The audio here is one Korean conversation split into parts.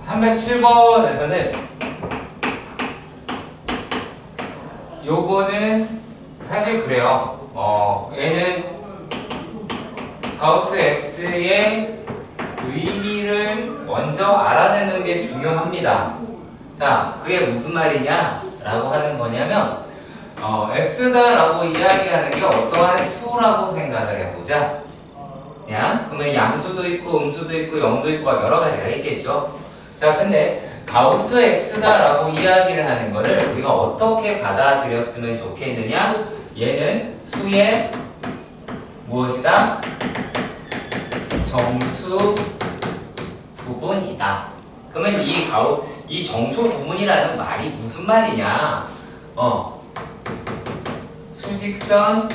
307번에서는 요거는 사실 그래요. 얘는 가우스 X의 의미를 먼저 알아내는 게 중요합니다. 자, 그게 무슨 말이냐? 라고 하는 거냐면, X다라고 이야기하는 게 어떠한 수라고 생각을 해보자. 그러면 양수도 있고, 음수도 있고, 0도 있고, 여러 가지가 있겠죠. 자, 근데 가우스 X다라고 이야기를 하는 거를 우리가 어떻게 받아들였으면 좋겠느냐? 얘는 수의 무엇이다? 정수 부분이다. 그러면 이 정수 부분이라는 말이 무슨 말이냐? 수직선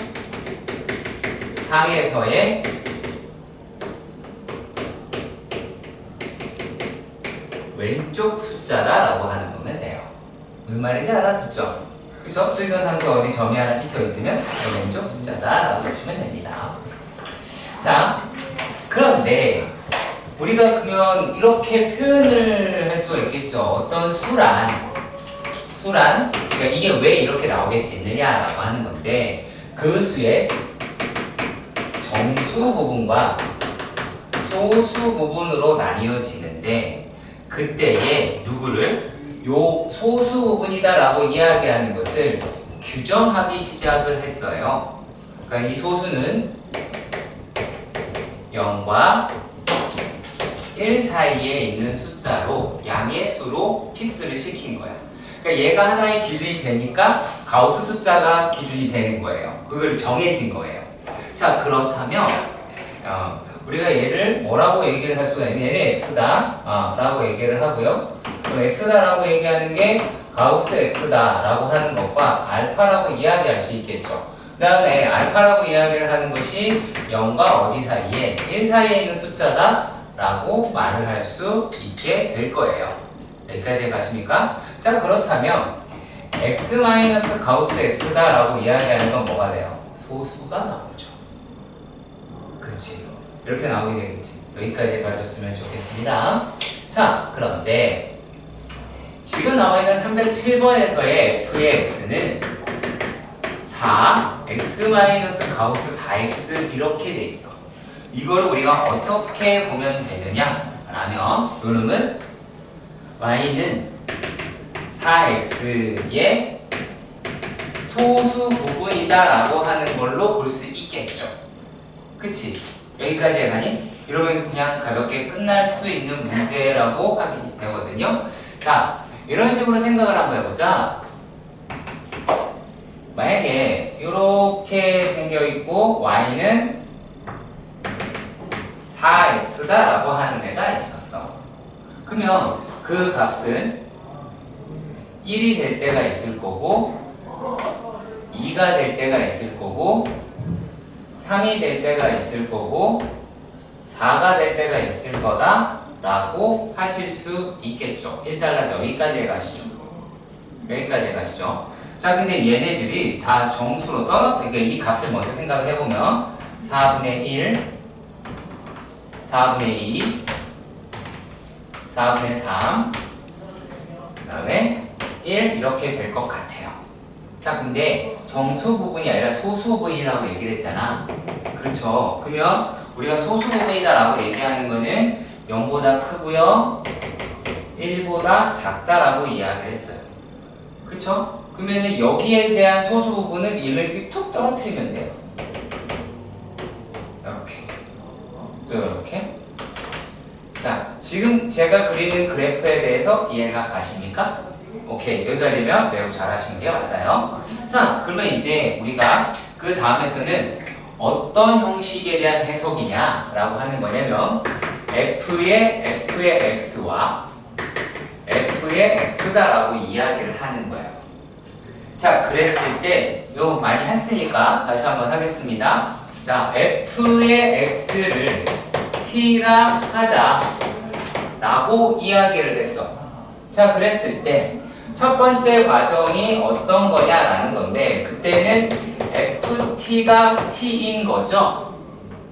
상에서의 왼쪽 숫자다라고 하는 거면 돼요. 무슨 말인지 알아듣죠? 그쵸? 수직선 상에 어디 점이 하나 찍혀 있으면 왼쪽 숫자다라고 보시면 됩니다. 자, 그런데 우리가 그러면 이렇게 표현을 할 수가 있겠죠. 어떤 수란 그러니까 이게 왜 이렇게 나오게 됐느냐라고 하는 건데, 그 수의 정수 부분과 소수 부분으로 나뉘어지는데, 그때에 누구를 요 소수 부분이다라고 이야기하는 것을 규정하기 시작을 했어요. 그러니까 이 소수는 0과 1 사이에 있는 숫자로 양의 수로 픽스를 시킨 거야. 그러니까 얘가 하나의 기준이 되니까 가우스 숫자가 기준이 되는 거예요. 그걸 정해진 거예요. 자, 그렇다면 우리가 얘를 뭐라고 얘기를 할 수가 있냐? 얘는 x다 라고 얘기를 하고요. 그럼 x다라고 얘기하는 게 가우스 x다라고 하는 것과 알파라고 이야기할 수 있겠죠. 그 다음에 알파라고 이야기를 하는 것이 0과 어디 사이에 1 사이에 있는 숫자다 라고 말을 할 수 있게 될 거예요. 여기까지 가십니까? 자, 그렇다면 x 가우스 x다 라고 이야기하는 건 뭐가 돼요? 소수가 나오죠. 그렇지, 이렇게 나오게 되겠지. 여기까지 가셨으면 좋겠습니다. 자, 그런데 지금 나와 있는 307번에서의 f의 x는 4, x 가우스 4x 이렇게 돼 있어. 이거를 우리가 어떻게 보면 되느냐 라면, 요놈은 y는 4x의 소수 부분이다 라고 하는 걸로 볼 수 있겠죠. 그치? 여기까지 해가니? 이러면 그냥 가볍게 끝날 수 있는 문제라고 확인이 되거든요. 자, 이런 식으로 생각을 한번 해보자. 만약에 이렇게 생겨있고 y는 4x다 라고 하는 애가 있었어. 그러면 그 값은 1이 될 때가 있을 거고, 2가 될 때가 있을 거고, 3이 될 때가 있을 거고, 4가 될 때가 있을 거다 라고 하실 수 있겠죠. 일단 여기까지 가시죠. 여기까지 가시죠. 자, 근데 얘네들이 다 정수로 그러니까 이 값을 먼저 생각을 해보면 4분의 1, 4분의 2, 4분의 3, 그 다음에 1 이렇게 될 것 같아요. 자, 근데 정수 부분이 아니라 소수 부분이라고 얘기를 했잖아. 그렇죠. 그러면 우리가 소수 부분이다 라고 얘기하는 거는 0보다 크고요, 1보다 작다라고 이야기를 했어요. 그쵸? 그러면 여기에 대한 소수 부분을 이렇게 툭 떨어뜨리면 돼요. 이렇게. 또 이렇게. 자, 지금 제가 그리는 그래프에 대해서 이해가 가십니까? 오케이. 여기가 되면 매우 잘하신 게 맞아요. 자, 그러면 이제 우리가 그 다음에서는 어떤 형식에 대한 해석이냐 라고 하는 거냐면 f의 x와 f의 x다라고 이야기를 하는 거예요. 자, 그랬을 때 이거 많이 했으니까 다시 한번 하겠습니다. 자, f의 x를 t라 하자 라고 이야기를 했어. 자, 그랬을 때 첫 번째 과정이 어떤 거냐라는 건데, 그때는 ft가 t인 거죠.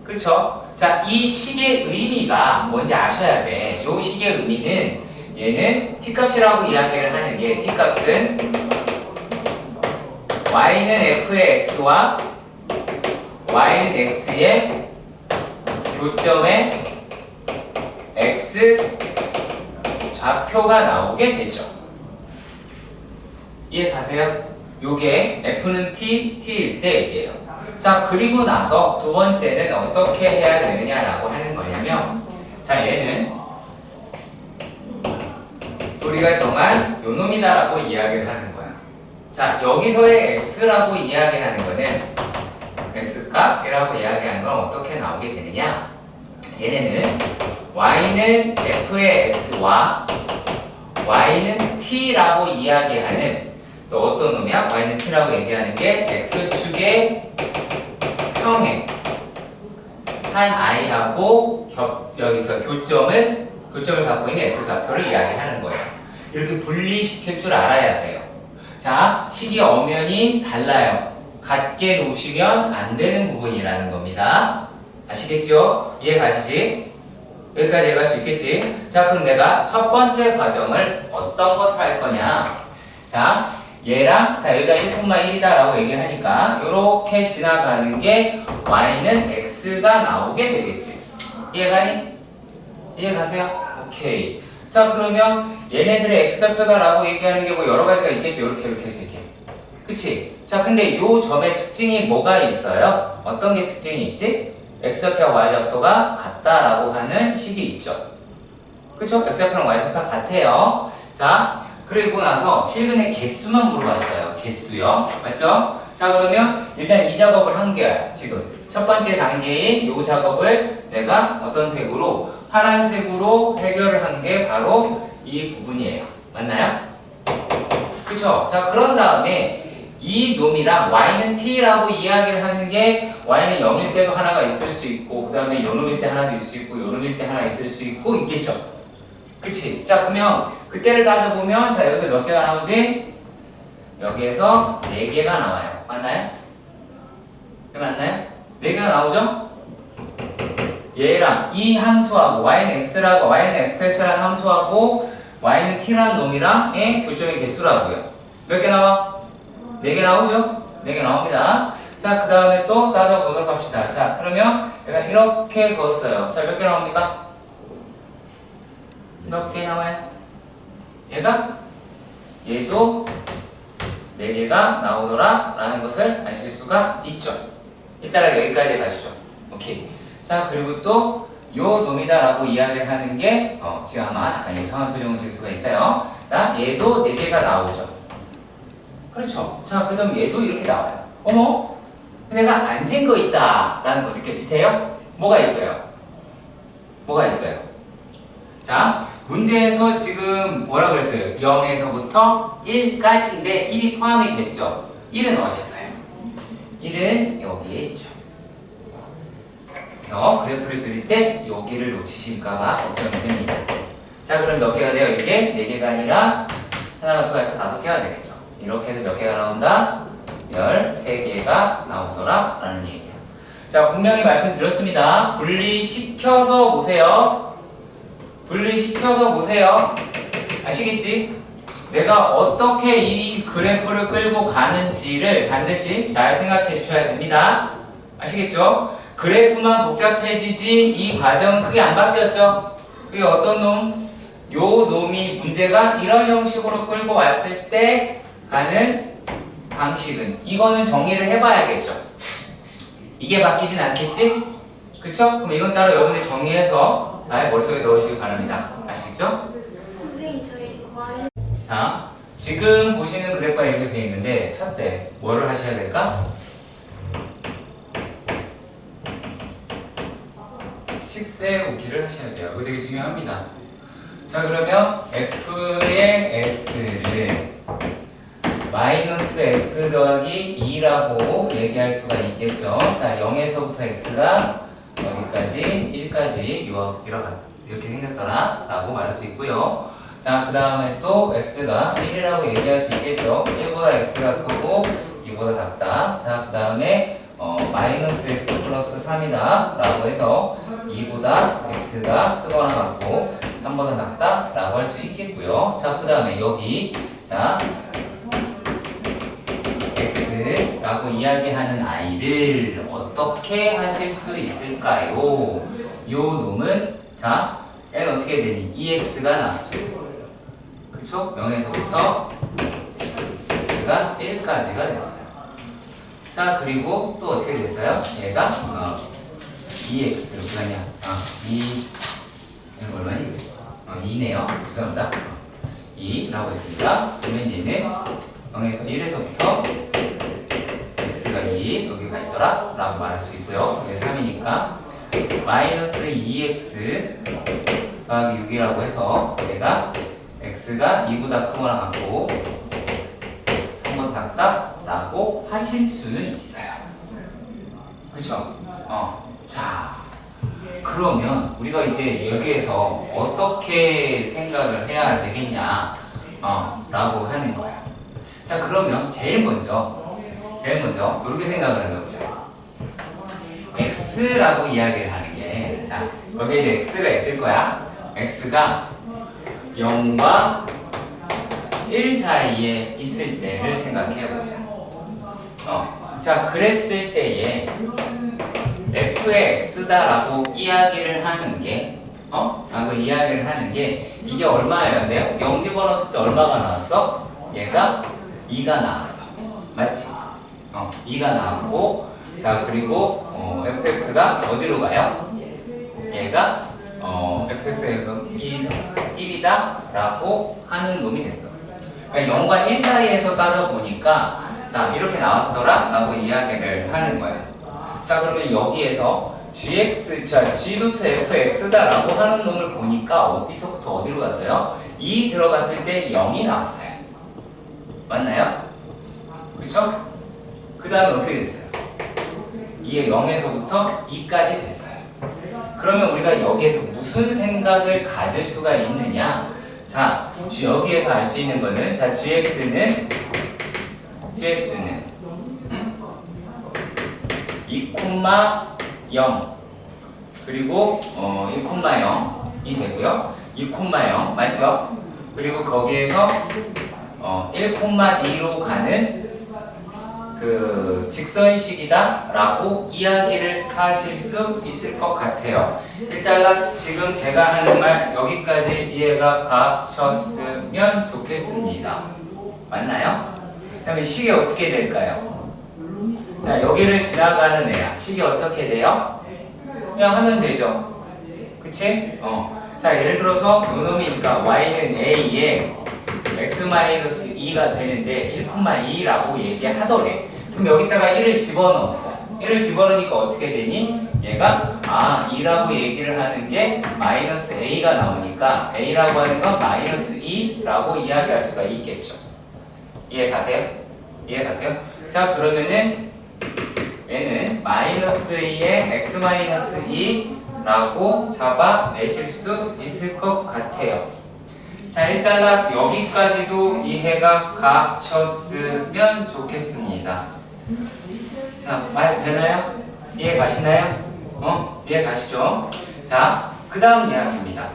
그쵸? 자, 이 식의 의미가 뭔지 아셔야 돼. 이 식의 의미는 얘는 t값이라고 이야기를 하는 게 t값은 y는 f의 x와 y는 x의 교점의 x 좌표가 나오게 되죠. 이해 가세요? 요게 f는 t일 때 얘기예요. 자, 그리고 나서 두 번째는 어떻게 해야 되느냐라고 하는 거냐면, 자, 얘는 우리가 정한 요 놈이다라고 이야기를 하는 거야. 자, 여기서의 x라고 이야기하는 거는 x값이라고 이야기하는 건 어떻게 나오게 되느냐? 얘네는 y는 f의 x와 y는 t라고 이야기하는, 또 어떤 놈이야? y는 t라고 얘기하는 게 x축의 평행 한 i하고 여기서 교점을 갖고 있는 x좌표를 이야기하는 거예요. 이렇게 분리시킬 줄 알아야 돼요. 자, 식이 엄연히 달라요. 같게 놓으시면 안 되는 부분이라는 겁니다. 아시겠죠? 이해 가시지? 여기까지 이해할 수 있겠지? 자, 그럼 내가 첫 번째 과정을 어떤 것을 할 거냐? 자, 얘랑, 자, 여기가 1,1이다 라고 얘기하니까 이렇게 지나가는 게 y는 x가 나오게 되겠지. 이해가니? 이해 가세요? 오케이. 자, 그러면 얘네들의 x좌표다 라고 얘기하는 게 뭐 여러 가지가 있겠죠. 이렇게. 그치? 자, 근데 요 점의 특징이 뭐가 있어요? 어떤 게 특징이 있지? x좌표와 y좌표가 같다라고 하는 식이 있죠. 그쵸? x좌표랑 y좌표가 같아요. 자, 그리고 나서 실근의 개수만 물어봤어요. 개수요. 맞죠? 자, 그러면 일단 이 작업을 한 거야. 지금 첫 번째 단계인 요 작업을 내가 어떤 색으로? 파란색으로 해결을 한 게 바로 이 부분이에요. 맞나요? 그쵸? 자, 그런 다음에 이 놈이랑 y는 t라고 이야기를 하는 게 y는 0일 때도 하나가 있을 수 있고, 그 다음에 요 놈일 때 하나도 있을 수 있고, 요 놈일 때 하나 있을 수 있고 있겠죠? 그치? 자, 그러면 그때를 따져보면, 자, 여기서 몇 개가 나오지? 여기에서 4개가 나와요. 맞나요? 맞나요? 4개가 나오죠? 얘랑 이 함수하고 y는 x라고, y는 fx라는 함수하고 y는 t라는 놈이랑의 교점의 개수라고요. 몇 개 나와? 4개 나오죠? 4개 나옵니다. 자, 그 다음에 또 따져보도록 합시다. 자, 그러면 제가 이렇게 그었어요. 자, 몇 개 나옵니까? 몇 개 나와요? 얘도 4개가 나오더라 라는 것을 아실 수가 있죠. 일단 여기까지 가시죠. 오케이. 자, 그리고 또 요 놈이다 라고 이야기를 하는 게 지금 아마 약간 이상한 표정을 지을 수가 있어요. 자, 얘도 4개가 나오죠. 그렇죠. 자, 그 다음 얘도 이렇게 나와요. 어머? 내가 안 센 거 있다 라는 거 느껴지세요? 뭐가 있어요? 자, 문제에서 지금 뭐라 그랬어요? 0에서부터 1까지인데 1이 포함이 됐죠? 1은 어디 있어요? 1은 여기에 있죠. 그래서 그래프를 그릴 때 여기를 놓치실까봐 걱정이 됩니다. 자, 그럼 몇 개가 돼요? 이게 4개가 아니라 하나가 추가해서 5개가 되겠죠. 이렇게 해서 몇 개가 나온다? 13개가 나오더라 라는 얘기예요. 자, 분명히 말씀드렸습니다. 분리시켜서 보세요. 아시겠지? 내가 어떻게 이 그래프를 끌고 가는지를 반드시 잘 생각해 주셔야 됩니다. 아시겠죠? 그래프만 복잡해지지 이 과정은 크게 안 바뀌었죠? 그게 어떤 놈? 요 놈이 문제가 이런 형식으로 끌고 왔을 때 가는 방식은, 이거는 정리를 해봐야겠죠? 이게 바뀌진 않겠지? 그쵸? 그럼 이건 따로 여러분들이 정리해서 잘 머릿속에 넣어주시기 바랍니다. 아시겠죠? 선생님, 저희 Y 자, 지금 보시는 그래프가 이렇게 되어 있는데, 첫째, 뭐를 하셔야 될까? 식세우기를 하셔야 돼요. 이거 되게 중요합니다. 자, 그러면 f의 x를 마이너스 x 더하기 2라고 얘기할 수가 있겠죠. 자, 0에서부터 x가 어디까지? 1까지 이렇게 생겼더라 라고 말할 수 있고요. 자, 그 다음에 또 x가 1이라고 얘기할 수 있겠죠. 1보다 x가 크고 2보다 작다. 자, 그 다음에 마이너스 x 플러스 3이다 라고 해서 2보다 x가 크거나 같고 3보다 작다 라고 할 수 있겠고요. 자, 그 다음에 여기 자 x라고 이야기하는 i를 어떻게 하실 수 있을까요? 요 놈은 자 얘는 어떻게 되니? 2x가 나왔죠. 그쵸? 0에서부터 x가 1까지가 됐어요. 자, 그리고 또 어떻게 됐어요? 얘가 2x 그냥 2 얼마니? 2네요. 죄송합니다. 2라고 했습니다. 그러면 얘는 0에서 1에서부터 x가 2 여기가 있더라 라고 말할 수 있고요. 이게 3이니까 마이너스 2x 더하기 6이라고 해서 얘가 x가 2보다 크거나 같고 3보다 작다 라고 하실 수는 있어요. 그쵸? 자, 그러면 우리가 이제 여기에서 어떻게 생각을 해야 되겠냐 라고 하는 거야. 자, 그러면 제일 먼저 이렇게 생각을 하는 거죠. x라고 이야기를 하는 게, 자, 여기 이제 x가 있을 거야. x가 0과 1 사이에 있을 때를 생각해 보자. 자, 그랬을 때에 f의 x다라고 이야기를 하는 게, 라고 이야기를 하는 게 이게 얼마여야 돼요? 0 집어넣었을 때 얼마가 나왔어? 얘가 2가 나왔어. 맞지? 2가 나왔고, 자, 그리고 fx가 어디로 가요? 얘가 fx가 1이다 라고 하는 놈이 됐어. 그러니까 0과 1 사이에서 따져보니까 자, 이렇게 나왔더라 라고 이야기를 하는 거야. 자, 그러면 여기에서 gx, 자, g.fx다 라고 하는 놈을 보니까 어디서부터 어디로 갔어요? 2 들어갔을 때 0이 나왔어요. 맞나요? 그쵸? 그 다음에 어떻게 됐어요? 이게 0에서부터 2까지 됐어요. 그러면 우리가 여기에서 무슨 생각을 가질 수가 있느냐? 자, 여기에서 알 수 있는 거는, 자, gx는 2,0 그리고 2,0이 되고요. 2,0 맞죠? 그리고 거기에서 1,2로 가는 그 직선식이다 라고 이야기를 하실 수 있을 것 같아요. 일단 지금 제가 하는 말 여기까지 이해가 가셨으면 좋겠습니다. 맞나요? 그 다음에 식이 어떻게 될까요? 자, 여기를 지나가는 애야. 식이 어떻게 돼요? 그냥 하면 되죠. 그치? 자, 예를 들어서 요 놈이니까 y는 a에 x-2가 되는데 1,2라고 얘기하더래. 그럼 여기다가 1을 집어넣었어. 1을 집어넣으니까 어떻게 되니? 얘가 2라고 얘기를 하는 게 마이너스 a가 나오니까 a라고 하는 건 마이너스 2라고 이야기할 수가 있겠죠. 이해 가세요? 이해 가세요? 자, 그러면은 얘는 마이너스 2에 x-2라고 잡아내실 수 있을 것 같아요. 자, 일단 여기까지도 이해가 가셨으면 좋겠습니다. 자, 말 되나요? 이해 가시나요? 이해 가시죠? 자, 그 다음 이야기입니다.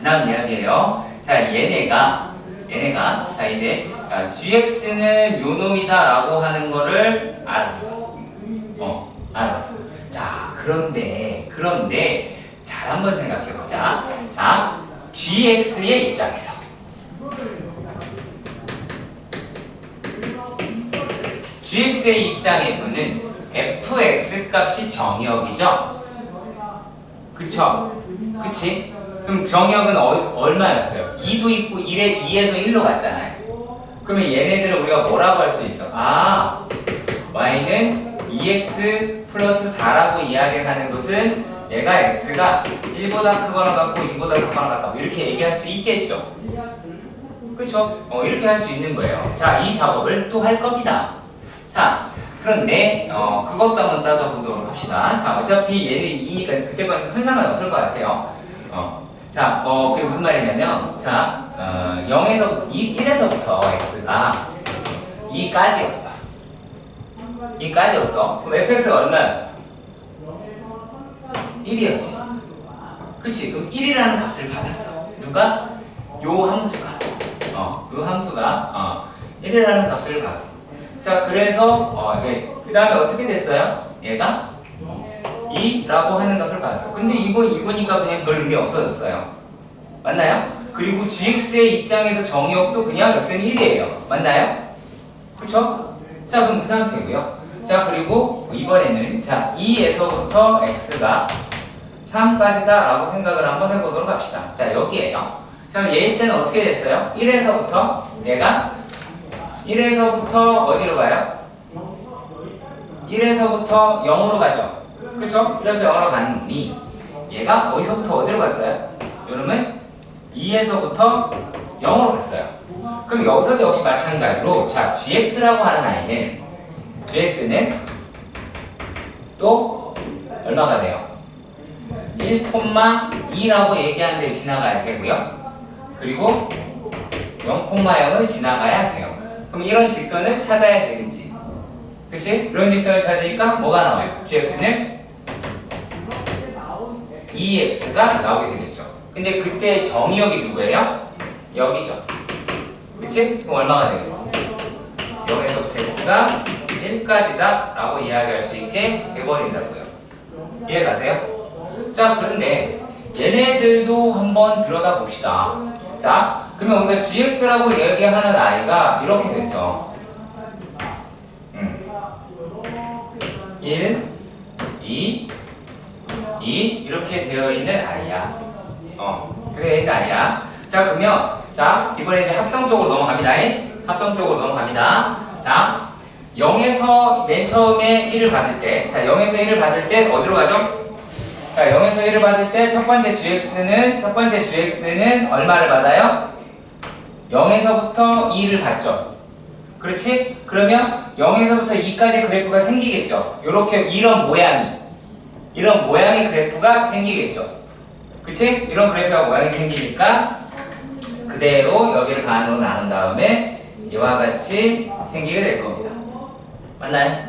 다음 이야기예요. 자, 얘네가 자, 이제 gx는 요 놈이다 라고 하는 거를 알았어. 알았어. 자, 그런데 잘 한번 생각해 보자. 자, gx의 입장에서 gx의 입장에서는 fx 값이 정의역이죠? 그쵸? 그치? 그럼 정의역은 얼마였어요? 2도 있고 2에서 1로 갔잖아요. 그러면 얘네들은 우리가 뭐라고 할 수 있어? y는 2x 플러스 4라고 이야기를 하는 것은 얘가 x가 1보다 크거나 같고 2보다 작거나 같다고 이렇게 얘기할 수 있겠죠? 그쵸? 이렇게 할 수 있는 거예요. 자, 이 작업을 또 할 겁니다. 자, 그런데 그것도 한번 따져보도록 합시다. 자, 어차피 얘는 2니까 그때까지 큰 상관 없을 것 같아요. 자, 그게 무슨 말이냐면, 자, 1에서부터 x가 2까지였어. 2까지였어. 그럼 fx가 얼마였어? 1이었지. 그치? 그럼 1이라는 값을 받았어. 누가? 요 함수가. 요 함수가 1이라는 값을 받았어. 자, 그래서 그 다음에 어떻게 됐어요? 얘가 2라고 하는 것을 받았어. 근데 이거니까 그냥 별 의미 없어졌어요. 맞나요? 그리고 gx의 입장에서 정의역도 그냥 x는 1이에요. 맞나요? 그쵸? 자, 그럼 그 상태고요. 자, 그리고 이번에는 자 2에서부터 x가 3까지다 라고 생각을 한번 해보도록 합시다. 자, 여기에요. 자, 얘 때는 어떻게 됐어요? 1에서부터 얘가 1에서부터 어디로 가요? 1에서부터 0으로 가죠. 그쵸? 1에서 0으로 가는 놈이 얘가 어디서부터 어디로 갔어요? 요놈은 2에서부터 0으로 갔어요. 그럼 여기서도 역시 마찬가지로 자, gx라고 하는 아이는 gx는 또 얼마가 돼요? 1,2라고 얘기하는 데 지나가야 되고요. 그리고 0,0을 지나가야 돼요. 그럼 이런 직선을 찾아야 되겠지. 그치? 이런 직선을 찾으니까 뭐가 나와요? gx는 2x가 나오게 되겠죠. 근데 그때 정의역이 누구예요? 여기죠. 그치? 그럼 얼마가 되겠어? 여기서부터 x가 1까지다 라고 이야기할 수 있게 해버린다고요. 이해가세요? 자, 그런데 얘네들도 한번 들여다 봅시다. 자, 그러면 우리가 gx라고 얘기하는 아이가 이렇게 됐어. 1, 2, 2 이렇게 되어 있는 아이야. 이렇게 되어 있는 아이야. 자, 그러면 자, 이번에 이제 합성 쪽으로 넘어갑니다. 합성 쪽으로 넘어갑니다. 자, 0에서 맨 처음에 1을 받을 때, 자, 0에서 1을 받을 때 어디로 가죠? 자, 0에서 1을 받을 때 첫 번째 gx는 얼마를 받아요? 0에서부터 2를 받죠. 그렇지? 그러면 0에서부터 2까지 그래프가 생기겠죠. 요렇게 이런 모양의 그래프가 생기겠죠. 그치? 이런 그래프가 모양이 생기니까 그대로 여기를 반으로 나눈 다음에 이와 같이 생기게 될 겁니다. 맞나요?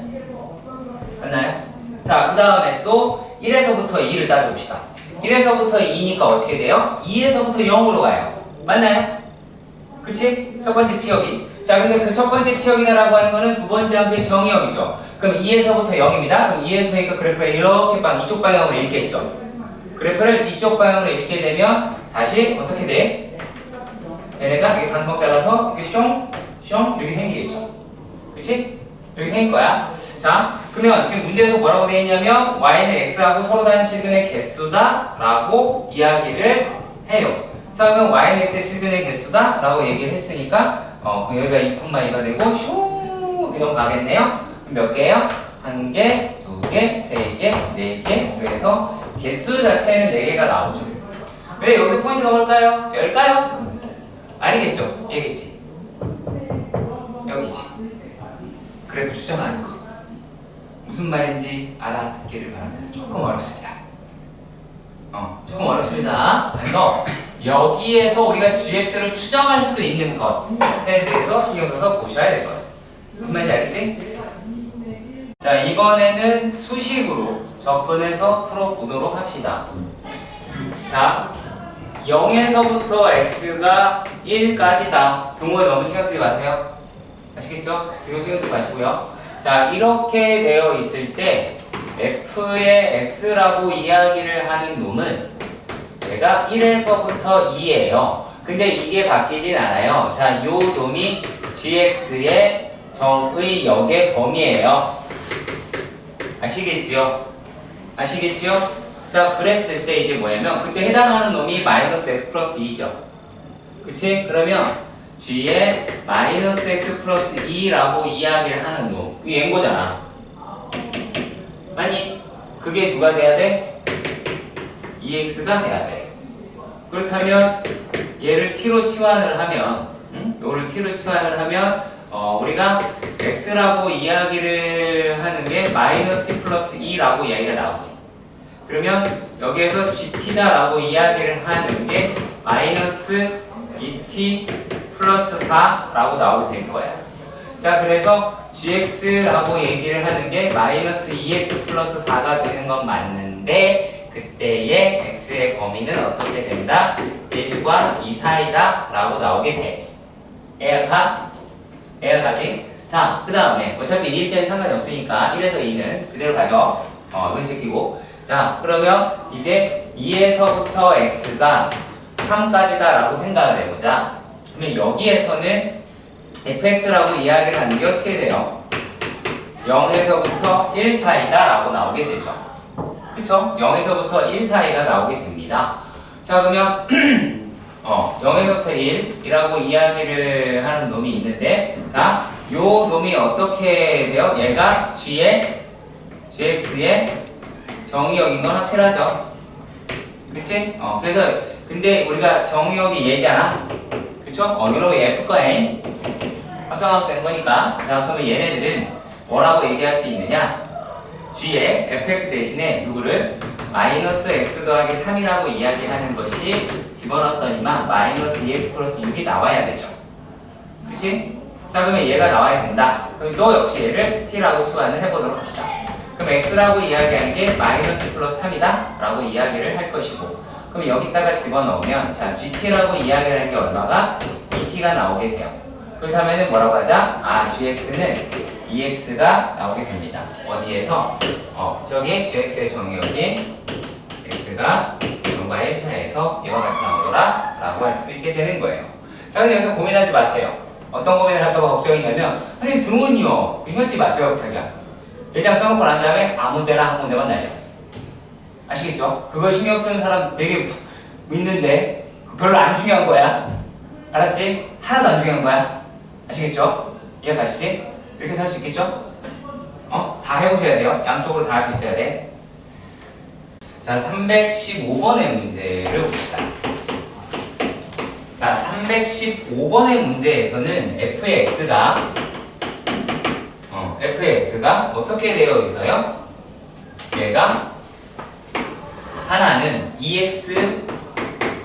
맞나요? 자, 그 다음에 또 1에서부터 2를 따져봅시다. 1에서부터 2니까 어떻게 돼요? 2에서부터 0으로 가요. 맞나요? 그치? 첫 번째 치역이. 자, 근데 그 첫 번째 치역이다라고 하는 거는 두 번째 함수의 정의역이죠. 그럼 2에서부터 0입니다. 그럼 2에서 그러니까 그래프가 이렇게 이쪽 방향으로 읽겠죠. 그래프를 이쪽 방향으로 읽게 되면 다시 어떻게 돼? 얘네가 이렇게 반토막 잘라서 이렇게 숑 이렇게 생기겠죠. 그치? 이렇게 생길 거야. 자, 그러면 지금 문제에서 뭐라고 되어 있냐면 y는 x하고 서로 다른 실근의 개수다 라고 이야기를 해요. 자, 그러면 y는 x의 실근의 개수다 라고 얘기를 했으니까 여기가 2,2가 되고 슈 이런 거 가겠네요. 그럼 몇 개예요? 1개, 2개, 3개, 4개. 그래서 개수 자체는 4개가 나오죠. 왜 여기서 포인트가 뭘까요? 열까요? 아니겠죠? 얘겠지. 여기지. 그래프 추정하는 거. 무슨 말인지 알아듣기를 바랍니다. 조금 어렵습니다. 조금 어렵습니다. 그래서 여기에서 우리가 gx를 추정할 수 있는 것에 대해서 신경 써서 보셔야 될 거예요. 무슨 말인지 알겠지? 자, 이번에는 수식으로 접근해서 풀어보도록 합시다. 자, 0에서부터 x가 1까지다. 등호에 너무 신경 쓰지 마세요. 아시겠죠? 등호 신경 쓰지 마시고요. 자, 이렇게 되어 있을 때 f의 x라고 이야기를 하는 놈은 얘가 1에서부터 2예요. 근데 이게 바뀌진 않아요. 자, 요 놈이 gx의 정의역의 범위예요. 아시겠지요? 아시겠지요? 자, 그랬을 때 이제 뭐냐면 그때 해당하는 놈이 마이너스 x 플러스 2죠. 그치? 그러면 g의 마이너스 x 플러스 2라고 이야기를 하는 놈, 그게 얘인 거잖아. 아니, 그게 누가 돼야 돼? 2x가 돼야 돼. 그렇다면 얘를 t로 치환을 하면, 요거를 t로 치환을 하면 우리가 x라고 이야기를 하는 게 마이너스 t 플러스 2라고 이야기가 나오지. 그러면 여기에서 gt다라고 이야기를 하는 게 마이너스 2t 플러스 4라고 나오게 될 거야. 자, 그래서 gx라고 얘기를 하는 게 마이너스 2x 플러스 4가 되는 건 맞는데 그때의 x의 범위는 어떻게 된다? 1과 2 사이다 라고 나오게 돼. 이해가? 이해가 가지? 자, 그 다음에 어차피 1 때는 상관이 없으니까 1에서 2는 그대로 가죠. 이건 제끼고. 자, 그러면 이제 2에서부터 x가 3까지다 라고 생각을 해보자. 그러면 여기에서는 fx라고 이야기를 하는 게 어떻게 돼요? 0에서부터 1 사이다 라고 나오게 되죠. 그쵸? 0에서부터 1 사이가 나오게 됩니다. 자, 그러면 0에서부터 1이라고 이야기를 하는 놈이 있는데, 자, 요 놈이 어떻게 돼요? 얘가 gx의 정의역인 건 확실하죠? 그치? 그래서 근데 우리가 정의역이 얘잖아. 그쵸? 이러면 f과 n 합성함수인 거니까. 자, 그러면 얘네들은 뭐라고 얘기할 수 있느냐? g의 fx 대신에 누구를 마이너스 x 더하기 3이라고 이야기하는 것이 집어넣었더니만 마이너스 2x 플러스 6이 나와야 되죠. 그치? 자, 그러면 얘가 나와야 된다. 그럼 또 역시 얘를 t라고 치환을 해보도록 합시다. 그럼 x라고 이야기하는 게 마이너스 플러스 3이다 라고 이야기를 할 것이고, 그럼 여기다가 집어넣으면 자 gt라고 이야기하는 게 얼마가? 2t가 나오게 돼요. 그렇다면 뭐라고 하자? gx는 2x가 나오게 됩니다. 어디에서? 저기 gx의 정의역이 x가 0과 1 사이에서 이와 같이 나오더라 라고 할 수 있게 되는 거예요. 자, 근데 여기서 고민하지 마세요. 어떤 고민을 할까봐 걱정이냐면, 선생님 등은요 이것이 맞지가 못하냐. 일단 써놓고 난 다음에 아무 데나 한 군데만 날려. 아시겠죠? 그거 신경 쓰는 사람 되게 있는데 별로 안 중요한 거야. 알았지? 하나도 안 중요한 거야. 아시겠죠? 이해 가시지? 이렇게 할 수 있겠죠? 다 해보셔야 돼요. 양쪽으로 다 할 수 있어야 돼. 자, 315번의 문제를 봅시다. 자, 315번의 문제에서는 f의 x가 어떻게 되어 있어요? 얘가 하나는 2x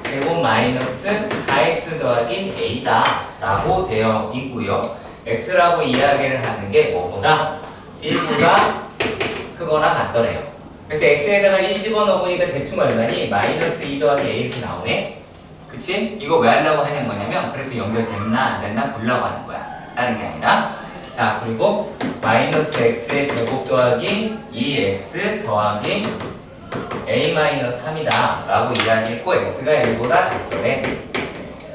제곱 마이너스 4x 더하기 a다 라고 되어 있고요. x라고 이야기를 하는 게 뭐보다 1보다 크거나 같더래요. 그래서 x에다가 1 집어넣어보니까 대충 얼마니? 마이너스 2 더하기 a 이렇게 나오네? 그치? 이거 왜 하려고 하는 거냐면 그래프 연결됐나 안 됐나 보려고 하는 거야. 다른 게 아니라. 자, 그리고 마이너스 x의 제곱 더하기 2x 더하기 a 마이너스 3이다 라고 이야기했고 x가 1보다 작더래.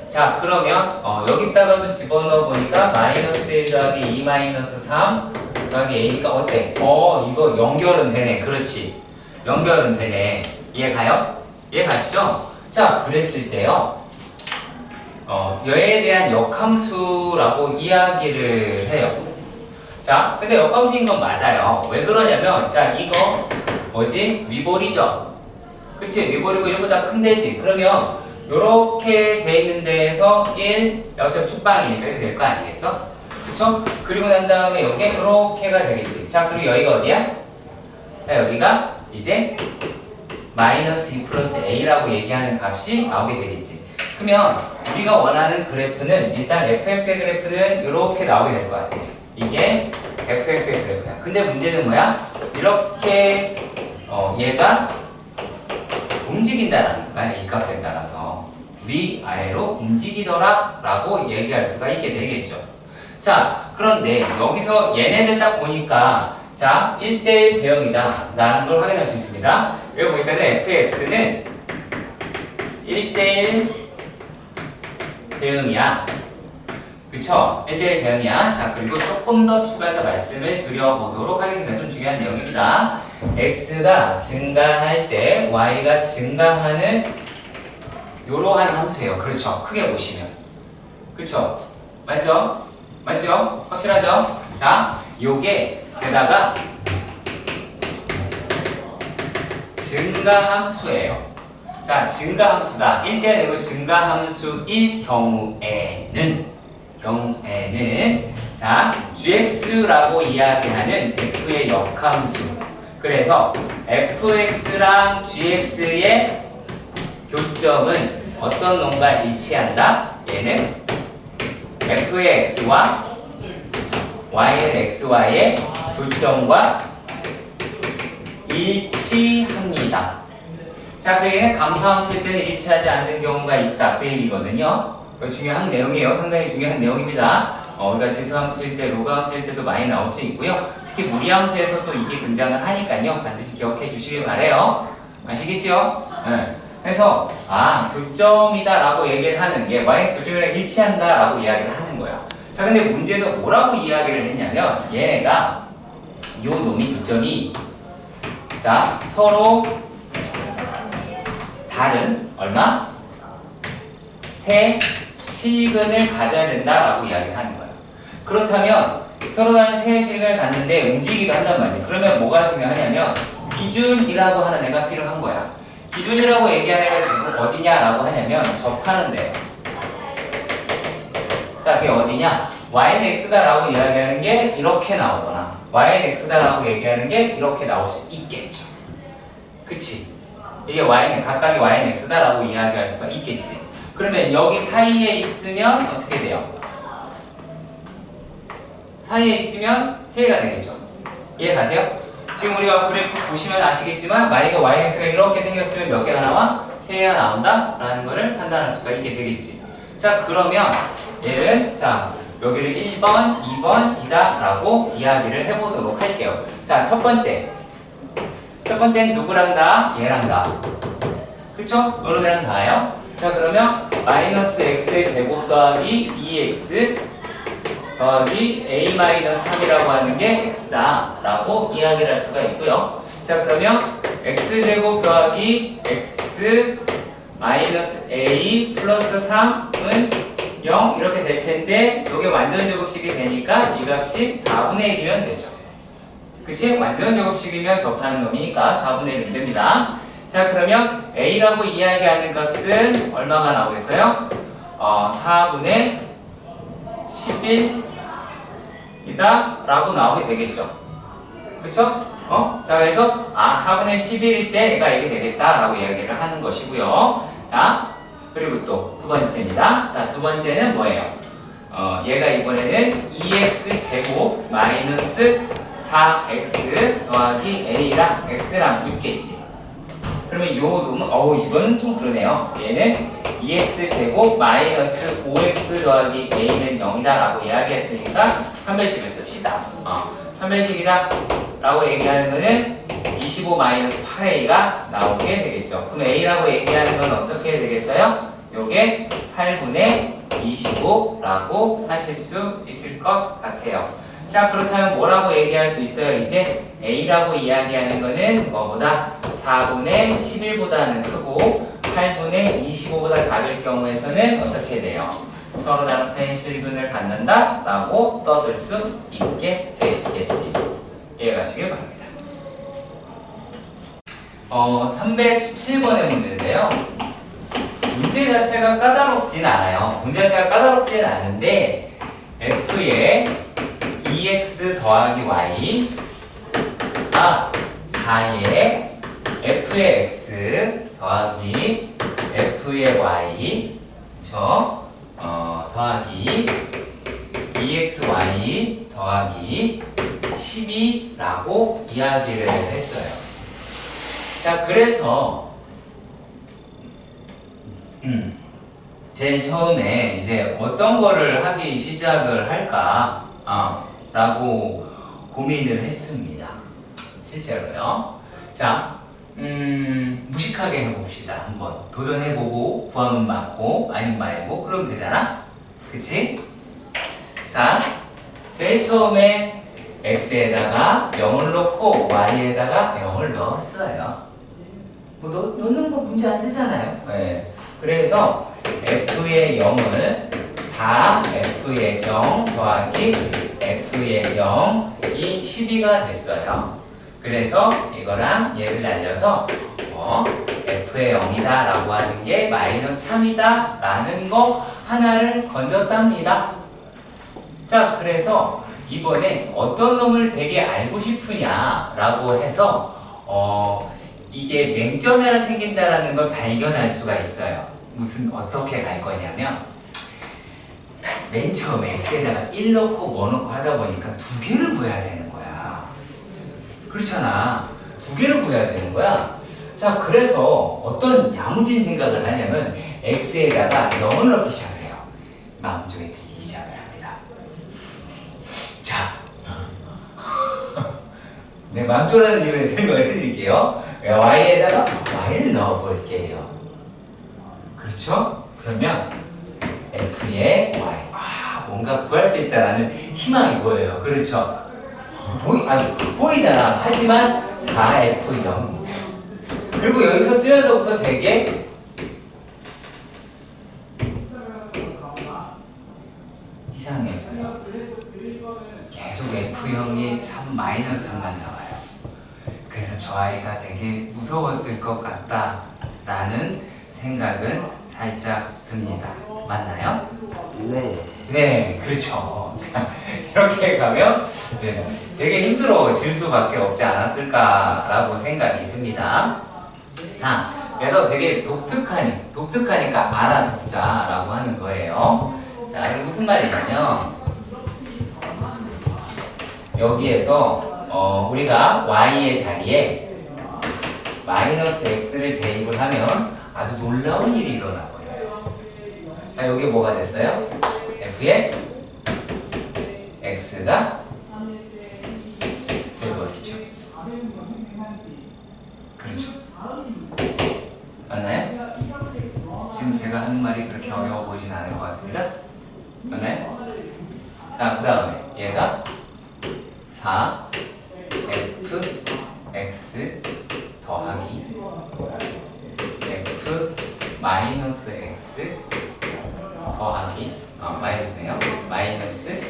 자, 그러면 여기다가도 집어넣어 보니까 마이너스 1 더하기 2 마이너스 3 더하기 a니까 어때? 이거 연결은 되네. 그렇지, 연결은 되네. 이해가요? 이해가시죠? 자, 그랬을 때요 얘에 대한 역함수라고 이야기를 해요. 자, 근데 역함수인 건 맞아요. 왜 그러냐면 자, 이거 뭐지? 위볼이죠? 그치? 위볼이고 1보다 큰 데지. 그러면 요렇게 돼 있는 데에서 1, 여기서 축방이니까 이렇게 될 거 아니겠어? 그쵸? 그리고 난 다음에 여기 요렇게가 되겠지. 자, 그리고 여기가 어디야? 자, 여기가 이제 마이너스 2 플러스 a라고 얘기하는 값이 나오게 되겠지. 그러면 우리가 원하는 그래프는 일단 fx의 그래프는 이렇게 나오게 될 것 같아. 이게 fx의 그래프야. 근데 문제는 뭐야? 이렇게 얘가 움직인다는 거야. 이 값에 따라서 위아래로 움직이더라 라고 얘기할 수가 있게 되겠죠. 자, 그런데 여기서 얘네들 딱 보니까 자, 1대1 대응이다 라는 걸 확인할 수 있습니다. 여기 보니까 fx는 1대1 대응이야. 그쵸? 1대1 대응이야. 자, 그리고 조금 더 추가해서 말씀을 드려보도록 하겠습니다. 좀 중요한 내용입니다. x가 증가할 때 y가 증가하는 이러한 함수예요. 그렇죠? 크게 보시면. 그쵸? 맞죠? 맞죠? 확실하죠? 자, 요게 게다가 증가함수예요. 자, 증가함수다. 1대 되고 증가함수일 경우에는 자, gx라고 이야기하는 f의 역함수. 그래서 fx랑 gx의 교점은 어떤 놈과 일치한다? 얘는 f의 x와 y는 xy의 교점과 일치합니다. 자, 그 얘기는 감소함 칠 때는 일치하지 않는 경우가 있다. 그 얘기거든요. 중요한 내용이에요. 상당히 중요한 내용입니다. 우리가 지수함수일 때, 로그함수일 때도 많이 나올 수 있고요. 특히 무리함수에서도 이게 등장을 하니까요. 반드시 기억해 주시길 바래요. 아시겠죠? 네. 그래서 교점이다라고 얘기를 하는 게 y 교점이랑 일치한다라고 이야기를 하는 거야. 자, 근데 문제에서 뭐라고 이야기를 했냐면 얘네가 요 놈이 교점이 자 서로 다른 얼마? 세 실근을 가져야 된다라고 이야기를 하는 거예요. 그렇다면 서로 다른 세 실근을 갖는데 움직이기도 한단 말이에요. 그러면 뭐가 중요하냐면 기준이라고 하는 애가 필요한 거야. 기준이라고 얘기하는 애가 지금 어디냐라고 하냐면 접하는데요. 자, 그게 어디냐? y는 x다라고 이야기하는 게 이렇게 나오거나 y는 x다라고 얘기하는 게 이렇게 나올 수 있겠죠. 그치? 이게 y는 각각의 y는 x다라고 이야기할 수가 있겠지. 그러면 여기 사이에 있으면 어떻게 돼요? 사이에 있으면 세개가 되겠죠. 이해 가세요? 지금 우리가 그래프 보시면 아시겠지만 만약에 yx가 이렇게 생겼으면 몇 개가 나와? 3개가 나온다? 라는 거를 판단할 수가 있게 되겠지. 자, 그러면 얘를 자 여기를 1번, 2번이다 라고 이야기를 해보도록 할게요. 자, 첫 번째는 누구랑 다? 얘랑 다. 그쵸? 요놈이랑 다예요. 자, 그러면 마이너스 x의 제곱 더하기 2x 더하기 a-3이라고 하는 게 x다 라고 이야기를 할 수가 있고요. 자, 그러면 x제곱 더하기 x 마이너스 a 플러스 3은 0 이렇게 될 텐데 이게 완전 제곱식이 되니까 이 값이 4분의 1이면 되죠. 그치? 완전 제곱식이면 접하는 놈이니까 4분의 1은 됩니다. 자, 그러면 a라고 이야기하는 값은 얼마가 나오겠어요? 4분의 11이다 라고 나오게 되겠죠. 그쵸? 자, 그래서 4분의 11일 때 얘가 이게 되겠다 라고 이야기를 하는 것이고요. 자, 그리고 또 두 번째입니다. 자, 두 번째는 뭐예요? 얘가 이번에는 2x 제곱 마이너스 4x 더하기 a랑 x랑 붙겠지. 그러면 요 놈은 이건 좀 그러네요. 얘는 2x 제곱 마이너스 5x 더하기 a는 0이다 라고 이야기했으니까 판별식을 씁시다. 판별식이다 라고 얘기하는 거는 25 마이너스 8a가 나오게 되겠죠. 그럼 a라고 얘기하는 건 어떻게 되겠어요? 요게 8분의 25라고 하실 수 있을 것 같아요. 자, 그렇다면 뭐라고 얘기할 수 있어요? 이제 a라고 이야기하는 거는 뭐보다 4분의 11보다는 크고 8분의 25보다 작을 경우에서는 어떻게 돼요? 서로 다른 세 실근을 갖는다 라고 떠들 수 있게 되겠지. 이해가시길 바랍니다. 317번의 문제인데요. 문제 자체가 까다롭진 않아요. 문제 자체가 까다롭진 않은데 f의 2x 더하기 y가 4의 f의 x 더하기 f의 y 더하기 2xy 더하기 12라고 이야기를 했어요. 자, 그래서 제일 처음에 이제 어떤 거를 하기 시작을 할까 라고 고민을 했습니다. 실제로요. 자, 무식하게 해봅시다. 한번 도전해보고 구하면 맞고 아니면 말고 그러면 되잖아. 그치? 자, 제일 처음에 x에다가 0을 넣고 y에다가 0을 넣었어요. 뭐 넣는 거 문제 안 되잖아요. 네. 그래서 f의 0을 4 f의 0 더하기 f의 0이 12가 됐어요. 그래서 이거랑 얘를 날려서 f의 0이다 라고 하는 게 마이너스 3이다 라는 거 하나를 건졌답니다. 자, 그래서 이번에 어떤 놈을 되게 알고 싶으냐 라고 해서 이게 맹점이 하나 생긴다라는 걸 발견할 수가 있어요. 어떻게 갈 거냐면 맨 처음에 x에다가 1 넣고 뭐 넣고 하다 보니까 두 개를 구해야 되는 거야. 그렇잖아. 두 개를 구해야 되는 거야. 자, 그래서 어떤 야무진 생각을 하냐면 x에다가 0을 넣기 시작을 해요. 마음속에 들기 시작을 합니다. 자, 네, 망조라는 이유에 든 걸 해드릴게요. y에다가 y를 넣어볼게요. 그렇죠? 그러면 f의 y. 뭔가 구할 수 있다라는 희망이 보여요. 그렇죠? 보이잖아. 하지만 4f0. 그리고 여기서 쓰면서부터 되게 이상해져요. 계속 F형이 3-3만 나와요. 그래서 저 아이가 되게 무서웠을 것 같다라는 생각은 살짝 듭니다. 맞나요? 네. 네, 그렇죠. 이렇게 가면 되게 힘들어질 수밖에 없지 않았을까라고 생각이 듭니다. 자, 그래서 되게 독특하니까 알아듣자라고 하는 거예요. 자, 이게 무슨 말이냐면 여기에서 우리가 y의 자리에 마이너스 x를 대입을 하면 아주 놀라운 일이 일어나 버려요. 자, 여기 뭐가 됐어요? f의 x가 돼버리죠. 그렇죠. 맞나요? 지금 제가 하는 말이 그렇게 어려워 보이진 않을 것 같습니다. 맞나요? 자, 그 다음에 얘가 4fx 더하기 f 마이너스 x 더하기 마이너스네요. 마이너스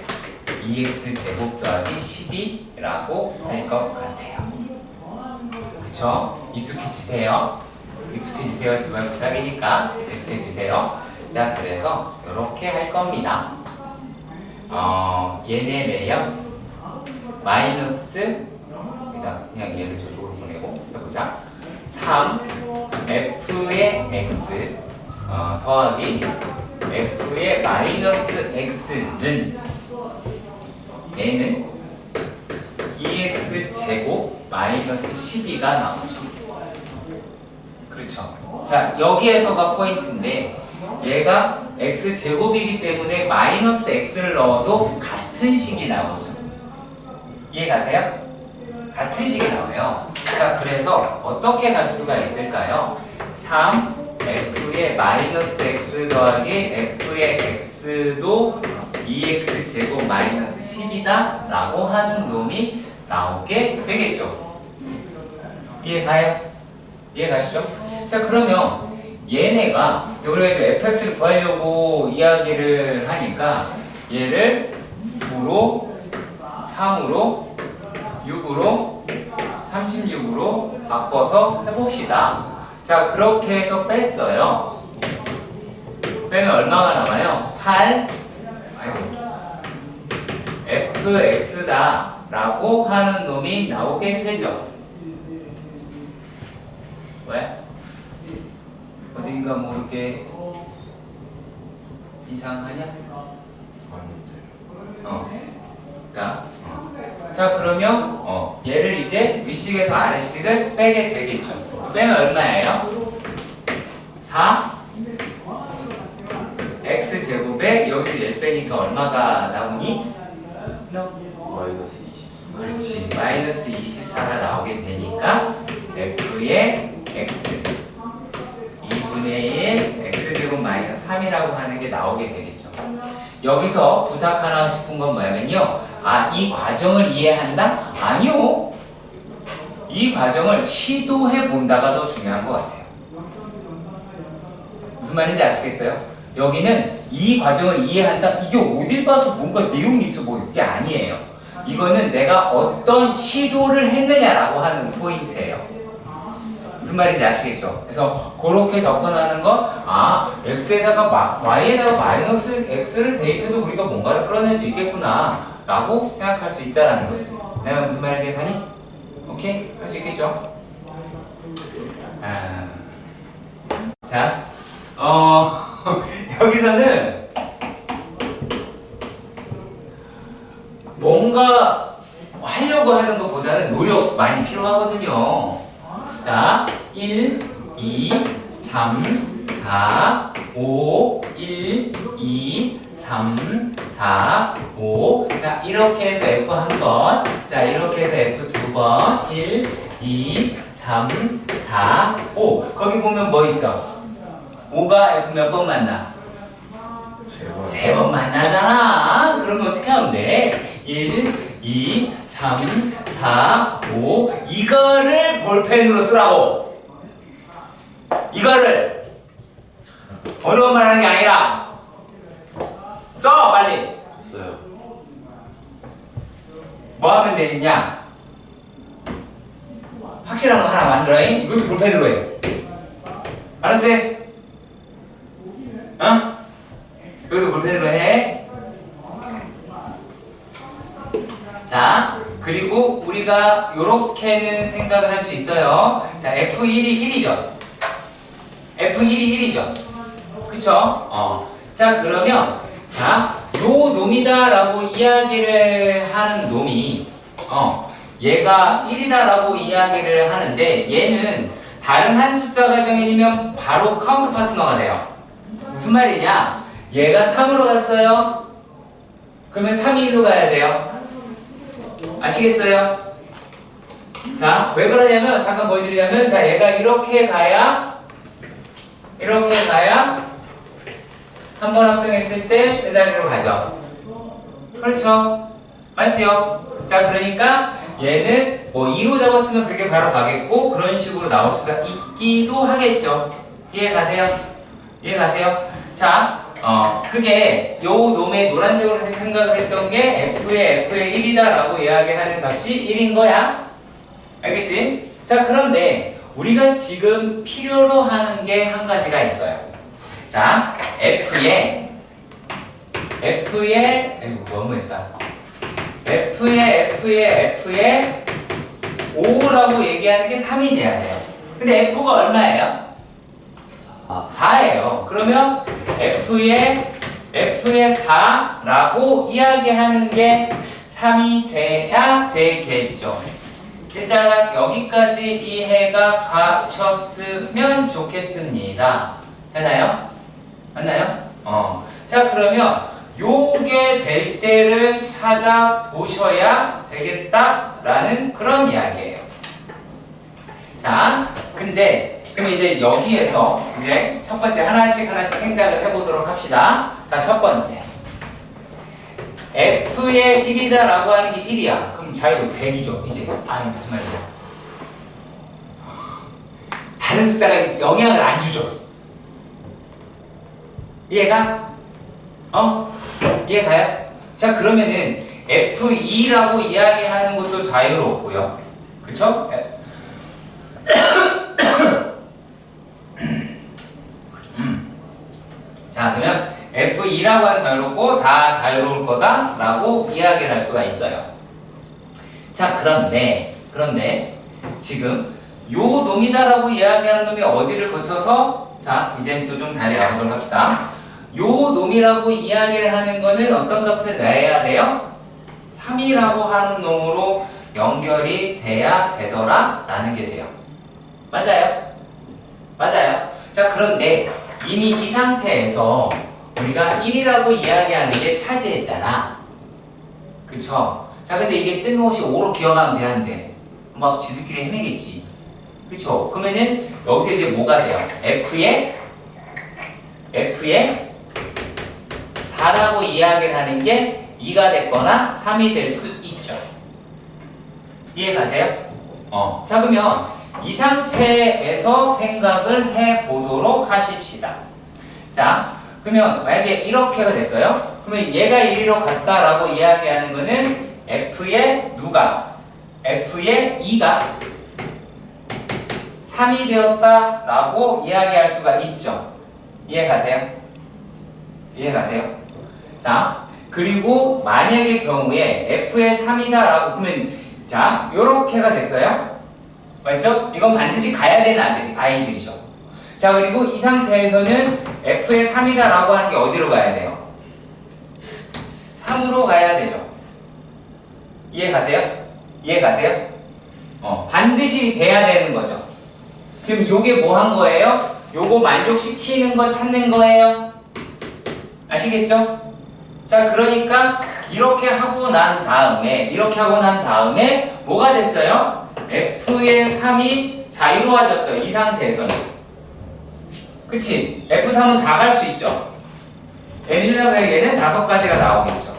2x 제곱 더하기 12라고 할 것 같아요. 그쵸? 익숙해지세요. 제발 부탁이니까 익숙해지세요. 자, 그래서 이렇게 할 겁니다. 얘네래요. 마이너스 그냥 얘를 저쪽으로 보내고 해보자. 3f의 x 더하기 f의 마이너스 x는 얘는 2x 제곱 마이너스 12가 나오죠. 그렇죠. 자, 여기에서가 포인트인데 얘가 x 제곱이기 때문에 마이너스 x를 넣어도 같은 식이 나오죠. 이해가세요? 같은 식이 나와요. 자, 그래서 어떻게 갈 수가 있을까요? 3f의 마이너스 x 더하기 f의 x도 2x 제곱 마이너스 10이다 라고 하는 놈이 나오게 되겠죠. 이해가요? 이해가시죠? 자, 그러면 얘네가 우리가 이제 fx를 구하려고 이야기를 하니까 얘를 9로 3으로 6으로 36으로 바꿔서 해봅시다. 자, 그렇게 해서 뺐어요. 빼면 얼마가 남아요? 8 fx다 라고 하는 놈이 나오게 되죠. 왜? 어딘가 모르게 이상하냐? 자, 그러면 얘를 이제 윗식에서 아래식을 빼게 되겠죠. 빼면 얼마예요? 4 x제곱에 여기서 얘 빼니까 얼마가 나오니? 마이너스 24. 그렇지. 마이너스 24가 나오게 되니까 f의 x 2분의 1 x제곱 마이너스 3이라고 하는 게 나오게 되겠죠. 여기서 부탁 하나 싶은 건 뭐냐면요. 이 과정을 이해한다? 아니요. 이 과정을 시도해 본다가 더 중요한 것 같아요. 무슨 말인지 아시겠어요? 여기는 이 과정을 이해한다? 이게 어딜 봐서 뭔가 내용이 있어 보여. 그게 아니에요. 이거는 내가 어떤 시도를 했느냐라고 하는 포인트예요. 무슨 말인지 아시겠죠? 그래서 그렇게 접근하는 거, x에다가 y에다가 마이너스 x를 대입해도 우리가 뭔가를 끌어낼 수 있겠구나 라고 생각할 수 있다라는 거지. 내가 무슨 말인지 하니? 오케이? 할 수 있겠죠? 자, 여기서는 뭔가 하려고 하는 것보다는 노력 많이 필요하거든요. 자, 1, 2, 3, 4, 5, 1, 2, 3, 4, 5. 자, 이렇게 해서 F 한 번. 자, 이렇게 해서 F 두 번. 1, 2, 3, 4, 5. 거기 보면 뭐 있어? 5가 F 몇 번 만나? 세 번 만나잖아. 그러면 어떻게 하면 돼? 1, 2, 3, 4, 5. 이거를 볼펜으로 쓰라고. 이거를 어려운 말 하는 게 아니라 써 빨리. 됐어요. 뭐 하면 되느냐? 확실한 거 하나 만들어잉. 이것도 볼펜으로 해. 알았지? 어? 이것도 볼펜으로 해. 자, 그리고 우리가 요렇게는 생각을 할 수 있어요. 자, F1이 1이죠. F1이 1이죠. 그쵸? 자, 그러면 자, 요 놈이다라고 이야기를 하는 놈이 얘가 1이다라고 이야기를 하는데 얘는 다른 한 숫자 가정이면 바로 카운터 파트너가 돼요. 무슨 말이냐? 얘가 3으로 갔어요. 그러면 3이 1로 가야 돼요. 아시겠어요? 자, 왜 그러냐면 잠깐 보여드리자면 자, 얘가 이렇게 가야 한 번 합성했을 때 제자리로 가죠. 그렇죠? 맞지요? 자, 그러니까 얘는 뭐 2로 잡았으면 그렇게 바로 가겠고 그런 식으로 나올 수가 있기도 하겠죠. 이해 가세요? 이해 가세요? 자, 그게 요 놈의 노란색으로 생각을 했던 게 F의 1이다라고 이야기하는 값이 1인 거야. 알겠지? 자, 그런데 우리가 지금 필요로 하는 게 한 가지가 있어요. 자, F의 너무했다. F의 5라고 얘기하는 게 3이 돼야 돼요. 근데 F가 얼마예요? 4예요. 그러면 F의 4라고 이야기하는 게 3이 돼야 되겠죠. 일단 여기까지 이해가 가셨으면 좋겠습니다. 되나요? 맞나요? 자, 그러면 요게 될 때를 찾아보셔야 되겠다라는 그런 이야기예요. 자, 근데 그럼 이제 여기에서 이제 첫 번째 하나씩 생각을 해보도록 합시다. 자, 첫 번째 F의 1이다라고 하는 게 1이야. 그럼 자유로 100이죠. 이제 아니 무슨 말이죠? 다른 숫자가 영향을 안 주죠. 이해가? 이해가요? 자, 그러면은 F2라고 이야기하는 것도 자유롭고요. 그쵸? 자, 그러면 F2라고 하는 자유롭고 다 자유로울 거다라고 이야기를 할 수가 있어요. 자, 그런데 지금 요 놈이다라고 이야기하는 놈이 어디를 거쳐서 자, 이제 또 좀 다리 나오도록 합시다. 요 놈이라고 이야기를 하는 거는 어떤 값을 내야 돼요? 3이라고 하는 놈으로 연결이 돼야 되더라 라는 게 돼요. 맞아요? 맞아요. 자, 그런데 이미 이 상태에서 우리가 1이라고 이야기하는 게 차지했잖아. 그쵸? 자, 근데 이게 뜬금없이 5로 기억하면 되는데 막 지들끼리 헤매겠지. 그쵸? 그러면은 여기서 이제 뭐가 돼요? F의 4라고 이야기를 하는 게 2가 됐거나 3이 될 수 있죠. 이해 가세요? 자, 그러면 이 상태에서 생각을 해 보도록 하십시다. 자, 그러면 만약에 이렇게가 됐어요? 그러면 얘가 1로 갔다라고 이야기하는 거는 F의 누가? F의 2가 3이 되었다라고 이야기할 수가 있죠. 이해 가세요? 이해 가세요? 자, 그리고 만약의 경우에 F의 3이다라고 그러면 자, 요렇게가 됐어요. 맞죠? 이건 반드시 가야 되는 아이들이죠. 자, 그리고 이 상태에서는 F의 3이다라고 하는 게 어디로 가야 돼요? 3으로 가야 되죠. 이해 가세요? 이해 가세요? 반드시 돼야 되는 거죠. 지금 요게 뭐 한 거예요? 요거 만족시키는 거 찾는 거예요. 아시겠죠? 자, 그러니까 이렇게 하고 난 다음에 뭐가 됐어요? F의 3이 자유로워졌죠. 이 상태에서는. 그치? F3은 다 갈 수 있죠. 얘는 5가지가 나오겠죠.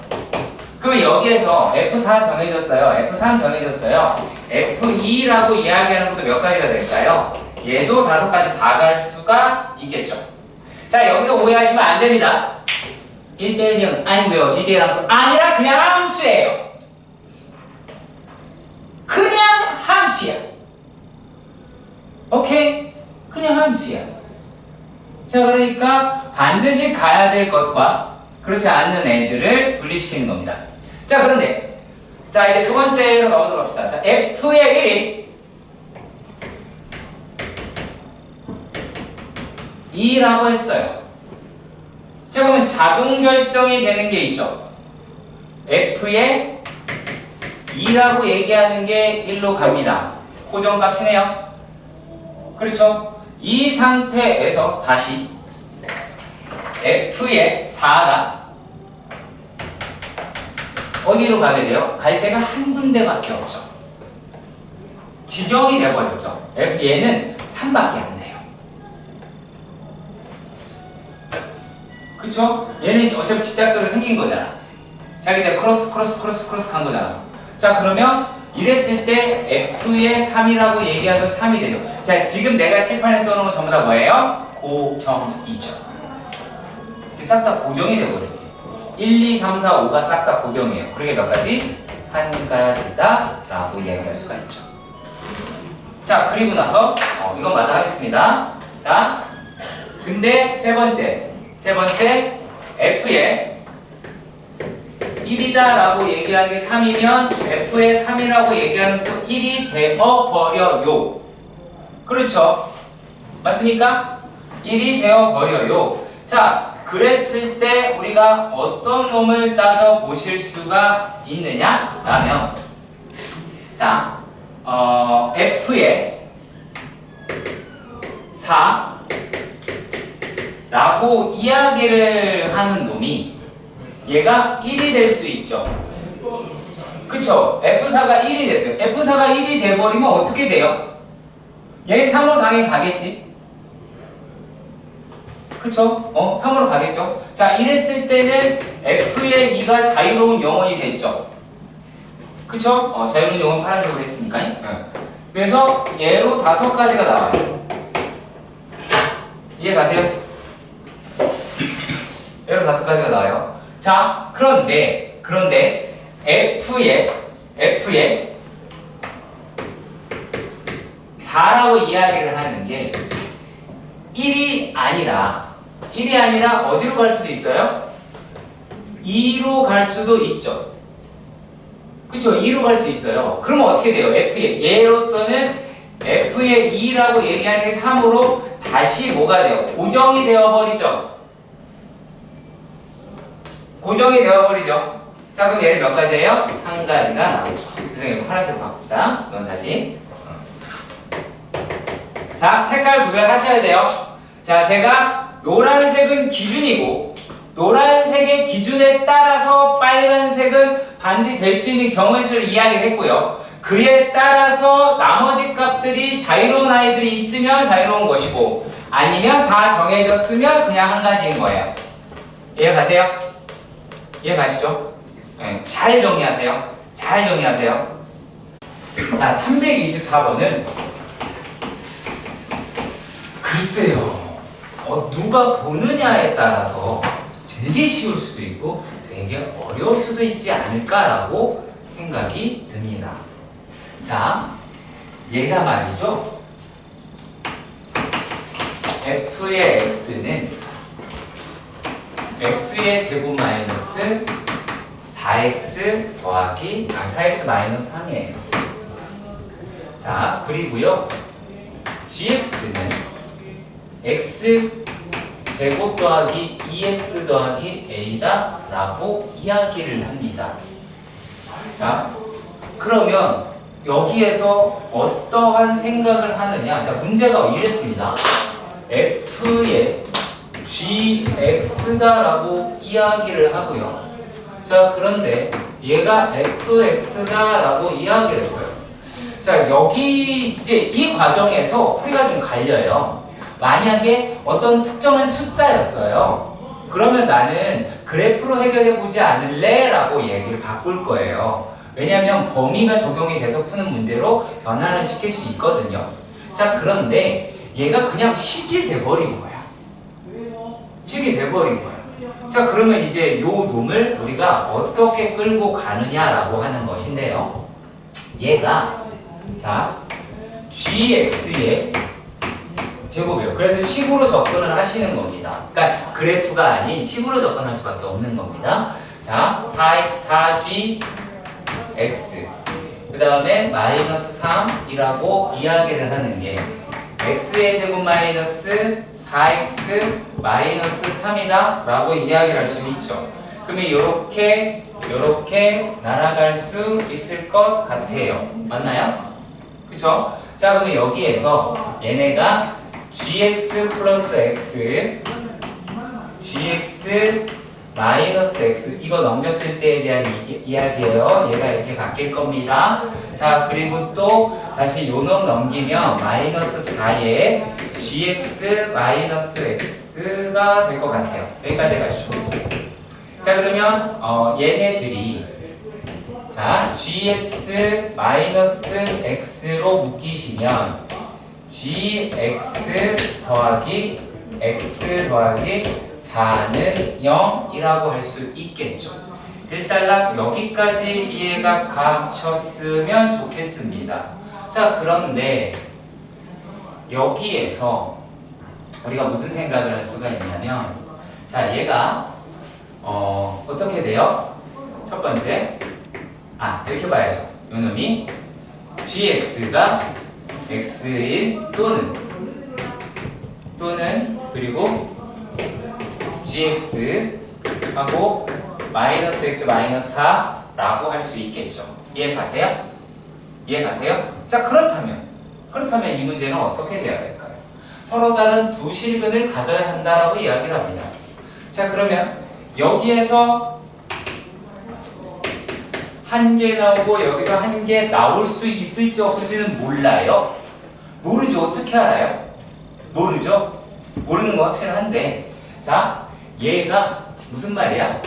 그러면 여기에서 F4 정해졌어요. F3 정해졌어요. F2라고 이야기하는 것도 몇 가지가 될까요? 얘도 5가지 다 갈 수가 있겠죠. 자, 여기서 오해하시면 안 됩니다. 1대1 은 아니고요. 1대1 함수 아니라 그냥 함수예요. 그냥 함수야. 오케이? 그냥 함수야. 자, 그러니까 반드시 가야 될 것과 그렇지 않는 애들을 분리시키는 겁니다. 자, 그런데 자, 이제 두 번째로 넘어가 봅시다. 자, F의 1이 2라고 했어요. 자, 그러면 자동 결정이 되는 게 있죠. F의 2라고 얘기하는 게 1로 갑니다. 고정값이네요. 그렇죠? 이 상태에서 다시 F의 4가 어디로 가게 돼요? 갈 데가 한 군데밖에 없죠. 지정이 되어버렸죠. 얘는 3밖에 안 돼요. 그쵸? 얘는 어차피 지짝대로 생긴 거잖아. 자기들 크로스 간 거잖아. 자, 그러면 이랬을 때 F의 3이라고 얘기하면 3이 되죠. 자, 지금 내가 칠판에 써놓은 건 전부 다 뭐예요? 고정이죠. 싹 다 고정이 되어버렸지. 1, 2, 3, 4, 5가 싹 다 고정이에요. 그러게 몇 가지? 한 가지다 라고 이야기할 수가 있죠. 자, 그리고 나서 이건 마저 하겠습니다. 자, 근데 세 번째 F의 1이다 라고 얘기하는 게 3이면 F의 3이라고 얘기하는 거 1이 되어버려요. 그렇죠? 맞습니까? 1이 되어버려요. 자, 그랬을 때 우리가 어떤 놈을 따져보실 수가 있느냐? 라면 자, F의 4 라고 이야기를 하는 놈이 얘가 1이 될 수 있죠. 그쵸? F4가 1이 됐어요. F4가 1이 돼버리면 어떻게 돼요? 얘는 3으로 당연히 가겠지. 그쵸? 3으로 가겠죠? 자, 이랬을 때는 F의 2가 자유로운 영혼이 됐죠. 그쵸? 자유로운 영혼 파란색으로 했으니까. 그래서 얘로 5가지가 나와요. 이해 가세요? 얘로 5가지가 나와요. 자, 그런데 F의 4라고 이야기를 하는 게 1이 아니라 어디로 갈 수도 있어요? 2로 갈 수도 있죠. 그쵸? 2로 갈 수 있어요. 그러면 어떻게 돼요? F의 얘로서는 F의 2라고 얘기하는 게 3으로 다시 뭐가 돼요? 고정이 되어버리죠. 고정이 되어버리죠. 자, 그럼 얘를 몇 가지예요? 한 가지가 나오죠. 선생님 파란색으로 바꿉시다. 이건 다시. 자, 색깔 구별하셔야 돼요. 자, 제가 노란색은 기준이고 노란색의 기준에 따라서 빨간색은 반드시 될 수 있는 경우의 수를 이야기를 했고요. 그에 따라서 나머지 값들이 자유로운 아이들이 있으면 자유로운 것이고 아니면 다 정해졌으면 그냥 한 가지인 거예요. 이해가세요? 이해가시죠? 네, 잘 정리하세요. 잘 정리하세요. 자, 324번은 글쎄요. 누가 보느냐에 따라서 되게 쉬울 수도 있고 되게 어려울 수도 있지 않을까라고 생각이 듭니다. 자, 얘가 말이죠. F의 X는 X의 제곱 마이너스 4X 더하기 4X 마이너스 3이에요. 자, 그리고요. GX는 X 제곱 더하기 2X 더하기 A다 라고 이야기를 합니다. 자, 그러면 여기에서 어떠한 생각을 하느냐. 자, 문제가 이랬습니다. f의 gx다라고 이야기를 하고요. 자, 그런데 얘가 fx다라고 이야기를 했어요. 자, 여기 이제 이 과정에서 풀이가 좀 갈려요. 만약에 어떤 특정한 숫자였어요. 그러면 나는 그래프로 해결해 보지 않을래? 라고 얘기를 바꿀 거예요. 왜냐하면 범위가 적용이 돼서 푸는 문제로 변환을 시킬 수 있거든요. 자, 그런데 얘가 그냥 식이 돼버린 거야. 식이 돼버린 거야. 자, 그러면 이제 요 놈을 우리가 어떻게 끌고 가느냐라고 하는 것인데요. 얘가 자 gx의 제곱이에요. 그래서 식으로 접근을 하시는 겁니다. 그러니까 그래프가 아닌 식으로 접근할 수밖에 없는 겁니다. 자, 4gx 그 다음에 마이너스 3이라고 이야기를 하는 게 x의 제곱 마이너스 4x 마이너스 3이다 라고 이야기를 할 수 있죠. 그러면 이렇게 날아갈 수 있을 것 같아요. 맞나요? 그쵸? 자, 그러면 여기에서 얘네가 gx 플러스 x gx 마이너스 x 이거 넘겼을 때에 대한 이야기예요. 얘가 이렇게 바뀔 겁니다. 자, 그리고 또 다시 요 놈 넘기면 마이너스 4에 gx 마이너스 x가 될 것 같아요. 여기까지 가시죠. 자, 그러면 얘네들이 자 gx 마이너스 x로 묶이시면 gx 더하기 x 더하기 4는 0이라고 할 수 있겠죠. 일단락 여기까지 이해가 가셨으면 좋겠습니다. 자, 그런데 여기에서 우리가 무슨 생각을 할 수가 있냐면 자, 얘가 어떻게 돼요? 첫 번째 이렇게 봐야죠. 요놈이 gx가 x인 또는 그리고 gx하고 마이너스 x 마이너스 4라고 할 수 있겠죠. 이해 가세요? 이해 가세요? 자, 그렇다면 이 문제는 어떻게 돼야 될까요? 서로 다른 두 실근을 가져야 한다라고 이야기를 합니다. 자, 그러면 여기에서 한 개 나오고 여기서 한 개 나올 수 있을지 없을지는 몰라요. 모르죠. 어떻게 알아요? 모르죠. 모르는 거 확실한데 자, 얘가 무슨 말이야?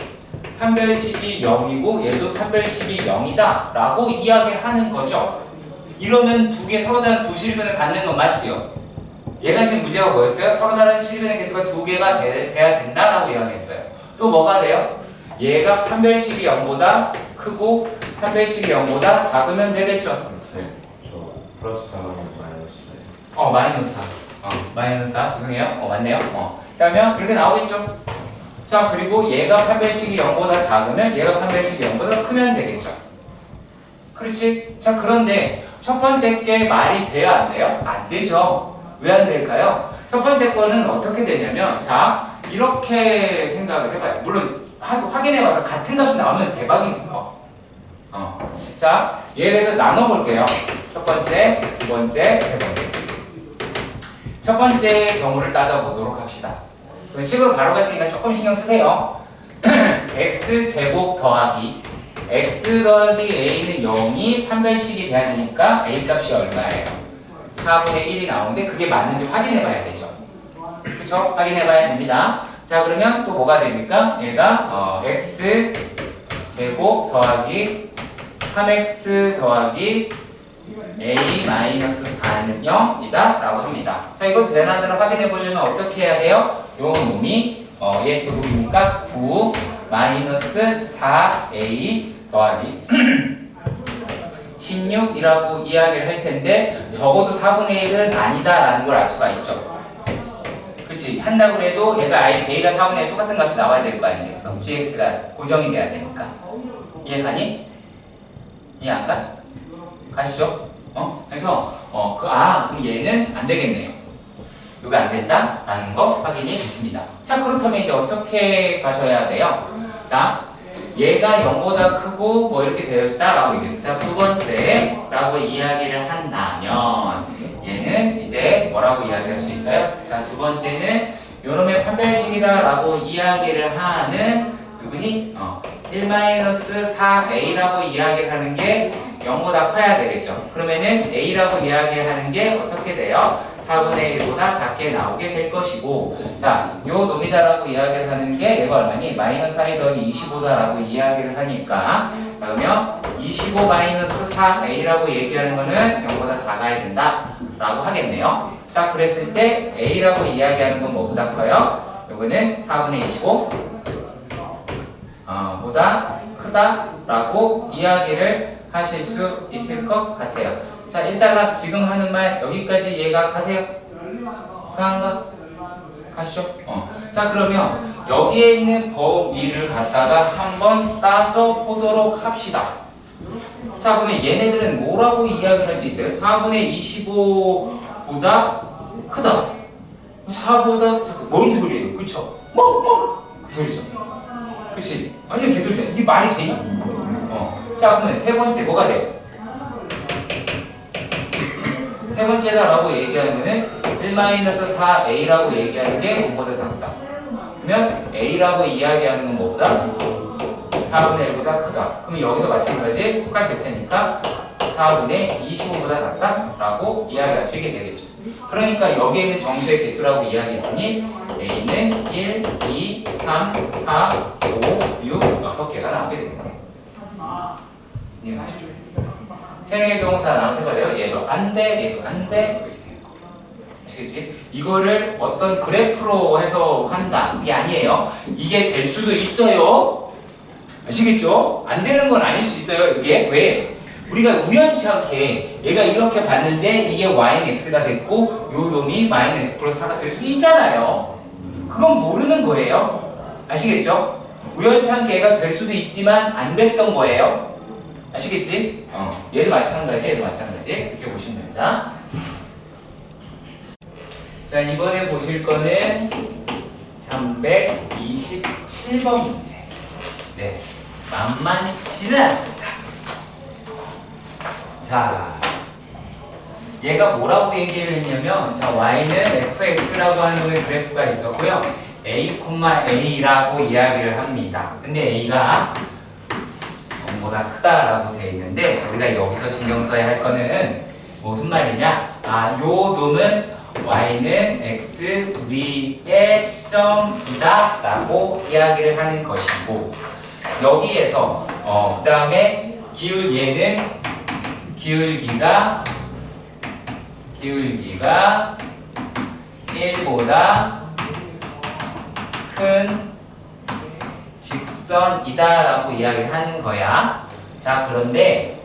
판별식이 0이고 얘도 판별식이 0이다 라고 이야기를 하는 거죠. 이러면 두 개 서로 다른 두 실근을 갖는 건 맞지요? 얘가 지금 문제가 뭐였어요? 서로 다른 실근의 개수가 두 개가 돼야 된다라고 이야기했어요. 또 뭐가 돼요? 얘가 판별식이 0보다 크고 판별식이 0보다 작으면 되겠죠? 저 플러스 4가 마이너스 4. 마이너스 4. 죄송해요. 맞네요. 그러면 그렇게 나오겠죠? 자, 그리고 얘가 판별식이 0보다 작으면 얘가 판별식이 0보다 크면 되겠죠? 그렇지? 자, 그런데 첫 번째 게 말이 돼야 안 돼요? 안 되죠. 왜 안 될까요? 첫 번째 거는 어떻게 되냐면 자, 이렇게 생각을 해봐요. 물론 확인해봐서 같은 값이 나오면 대박이고 자, 얘에서 나눠볼게요. 첫 번째, 두 번째, 세 번째. 첫 번째 경우를 따져보도록 합시다. 식으로 바로 갈 테니까 조금 신경 쓰세요. x제곱 더하기 x 더하기 a는 0이 판별식이 돼야 되니까 a 값이 얼마예요? 4분의 1이 나오는데 그게 맞는지 확인해 봐야 되죠. 그쵸? 확인해 봐야 됩니다. 자, 그러면 또 뭐가 됩니까? 얘가 x제곱 더하기 3x 더하기 a-4는 0이다 라고 합니다. 자, 이거 되나 확인해 보려면 어떻게 해야 돼요? 요 놈이 얘 제곱이니까 9 마이너스 4a 더하기 16이라고 이야기를 할 텐데 적어도 4분의 1은 아니다라는 걸 알 수가 있죠. 그치? 한다고 해도 얘가 a가 4분의 1 똑같은 값이 나와야 될 거 아니겠어? gx가 고정이 돼야 되니까. 이해 가니? 이해 안 가? 가시죠? 그래서 그럼 얘는 안 되겠네요. 이거 안 된다라는 거 확인이 됐습니다. 자, 그렇다면 이제 어떻게 가셔야 돼요? 자, 얘가 0보다 크고 뭐 이렇게 되었다라고 얘기했어요. 자, 두 번째 라고 이야기를 한다면 얘는 이제 뭐라고 이야기할 수 있어요? 자, 두 번째는 요놈의 판별식이다 라고 이야기를 하는 누구니? 1-4a라고 이야기를 하는 게 0보다 커야 되겠죠. 그러면은 a라고 이야기를 하는 게 어떻게 돼요? 4분의 1보다 작게 나오게 될 것이고, 자, 요 놈이다라고 이야기를 하는 게 얘가 얼마니? 마이너스 i 더하기 25다라고 이야기를 하니까, 자, 그러면 25-4a라고 얘기하는 거는 0보다 작아야 된다 라고 하겠네요. 자, 그랬을 때 a라고 이야기하는 건 뭐보다 커요? 요거는 4분의 25 보다 크다라고 이야기를 하실 수 있을 것 같아요. 자, 일단 지금 하는 말 여기까지 이해가 가세요? 가한가? 가시죠? 자, 그러면 여기에 있는 범위를 갖다가 한번 따져보도록 합시다. 자, 그러면 얘네들은 뭐라고 이야기를 할 수 있어요? 4분의 25보다 크다. 4보다 뭔 소리예요? 그쵸? 그 소리죠. 그치? 완전 개소리잖아. 이게 말이 돼? 자, 그러면 세 번째 뭐가 돼요? 세 번째다라고 얘기하면은 1-4a라고 얘기하는 게 0보다 작다. 그러면 a라고 이야기하는 건 뭐보다? 4분의 1보다 크다. 그러면 여기서 마찬가지 똑같이 될 테니까 4분의 25보다 작다라고 이야기할 수 있게 되겠죠. 그러니까 여기에 있는 정수의 개수라고 이야기했으니 a는 1, 2, 3, 4, 5, 6, 6개가 나오게 되겠네요. 이해가시죠? 세 개의 경우 다 나눠서 해봐요. 얘도 안 돼, 얘도 안 돼. 이렇게 되는 거. 아시겠지? 이거를 어떤 그래프로 해서 한다. 이게 아니에요. 이게 될 수도 있어요. 아시겠죠? 안 되는 건 아닐 수 있어요. 이게 왜? 우리가 우연치 않게 얘가 이렇게 봤는데 이게 y는 x가 됐고 요 놈이 마이너스 x 플러스 4가 될 수 있잖아요. 그건 모르는 거예요. 아시겠죠? 우연치 않게 얘가 될 수도 있지만 안 됐던 거예요. 아시겠지? 얘도 마찬가지, 얘도 마찬가지. 이렇게 보시면 됩니다. 자, 이번에 보실 거는 327번 문제. 네, 만만치는 않습니다. 자, 얘가 뭐라고 얘기를 했냐면, 자, y는 fx라고 하는 그래프가 있었고요. a,a라고 이야기를 합니다. 근데 a가 보다 크다라고 되어 있는데 우리가 여기서 신경 써야 할 거는 무슨 말이냐? 요 놈은 y는 x 위의 점이다 라고 이야기를 하는 것이고, 여기에서 그 다음에 얘는 기울기가 1보다 큰 직선이다 라고 이야기를 하는 거야. 자, 그런데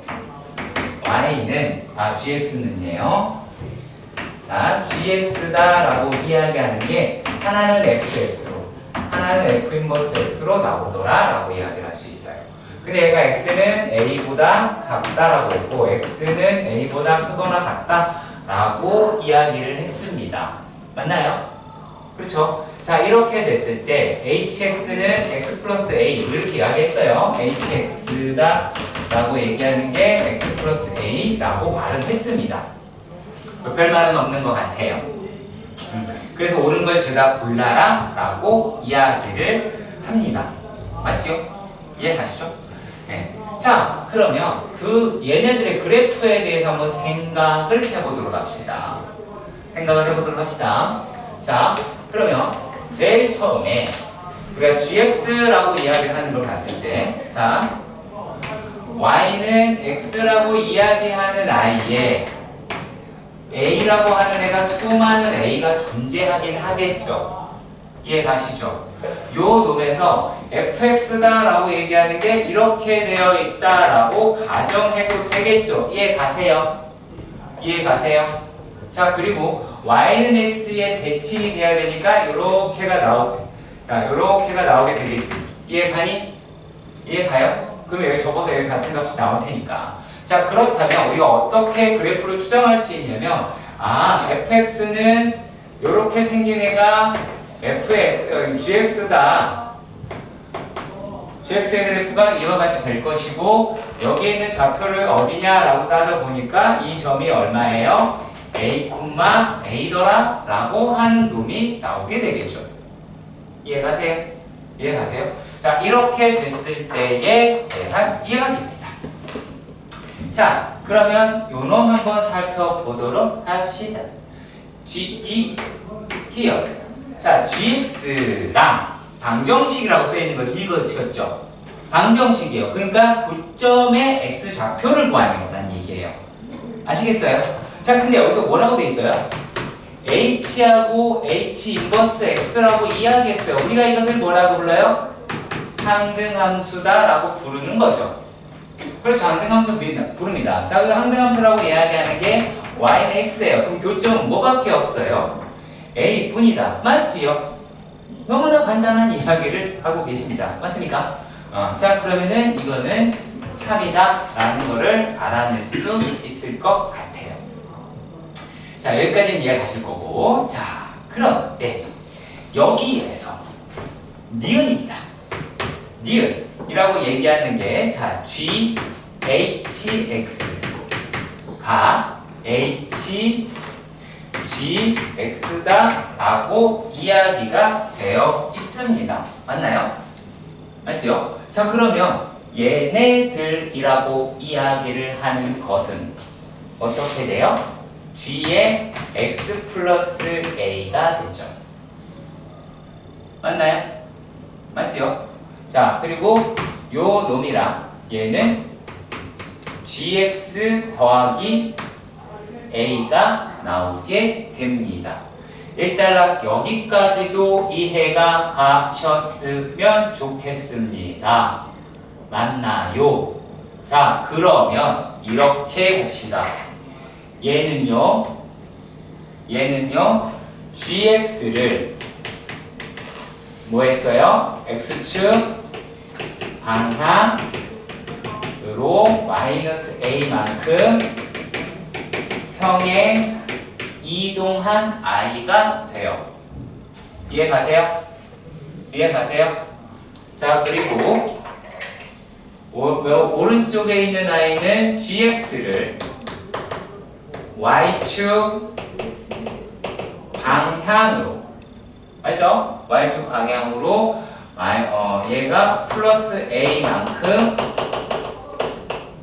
y는 gx는요, 자, gx다 라고 이야기하는 게 하나는 fx로 하나는 f 인버스 x로 나오더라 라고 이야기를 할 수 있어요. 근데 얘가 x는 a보다 작다라고 했고 x는 a보다 크거나 같다 라고 이야기를 했습니다. 맞나요? 그렇죠? 자, 이렇게 됐을 때 hx는 x 플러스 a 이렇게 이야기했어요. hx다 라고 얘기하는 게 x 플러스 a 라고 말은 했습니다. 별 말은 없는 것 같아요. 그래서 옳은 걸 죄다 골라라 라고 이야기를 합니다. 맞지요? 이해 가시죠? 네. 자, 그러면 얘네들의 그래프에 대해서 한번 생각을 해보도록 합시다. 자, 그러면 제일 처음에 우리가 gx라고 이야기를 하는 걸 봤을 때, 자, y는 x라고 이야기하는 i에 a라고 하는 애가 수많은 a가 존재하긴 하겠죠. 이해 가시죠? 요 놈에서 fx다라고 얘기하는 게 이렇게 되어 있다라고 가정해도 되겠죠. 이해 가세요? 자, 그리고 y는 x에 대칭이 돼야 되니까 요렇게가 나오게 되겠지. 이해 가요? 그럼 여기 접어서 여기 같은 값이 나올 테니까. 자, 그렇다면 우리가 어떻게 그래프를 추정할 수 있냐면, fx는 요렇게 생긴 애가 gx다 gx의 그래프가 이와 같이 될 것이고 여기에 있는 좌표를 어디냐라고 따져보니까 이 점이 얼마예요? a, a더라 라고 하는 놈이 나오게 되겠죠. 이해가세요? 이해가세요? 자, 이렇게 됐을 때에 대한 이야기입니다. 자, 그러면 요 놈 한번 살펴보도록 합시다. 기억. 자, gx랑 방정식이라고 써있는 거 읽으셨죠? 방정식이에요. 그러니까 고점의 x 좌표를 구하는 거라는 얘기예요. 아시겠어요? 자, 근데 여기서 뭐라고 돼 있어요? h하고 h 인버스 x라고 이야기했어요. 우리가 이것을 뭐라고 불러요? 항등함수다라고 부르는 거죠. 그렇죠. 항등함수 부릅니다. 자, 그 항등함수라고 이야기하는 게 y는 x예요. 그럼 교점은 뭐밖에 없어요? a뿐이다. 맞지요? 너무나 간단한 이야기를 하고 계십니다. 맞습니까? 자, 그러면은 이거는 참이다 라는 거를 알아낼 수 있을 것 같아요. 자, 여기까지는 이해가실 거고, 자, 그런데 여기에서 니은입니다. 니은이라고 얘기하는 게, 자, GHX가 HGX다 라고 이야기가 되어 있습니다. 맞나요? 맞죠? 자, 그러면 얘네들이라고 이야기를 하는 것은 어떻게 돼요? G의 X 플러스 A가 되죠. 맞나요? 맞지요? 자, 그리고 요 놈이랑 얘는 GX 더하기 A가 나오게 됩니다. 일단락 여기까지도 이해가 가셨으면 좋겠습니다. 맞나요? 자, 그러면 이렇게 봅시다. 얘는요 gx를 뭐 했어요? x축 방향으로 마이너스 a만큼 평행 이동한 i가 돼요. 이해가세요? 이해가세요? 자, 그리고 오른쪽에 있는 i는 gx를 y축 방향으로, 맞죠? y축 방향으로 얘가 플러스 a만큼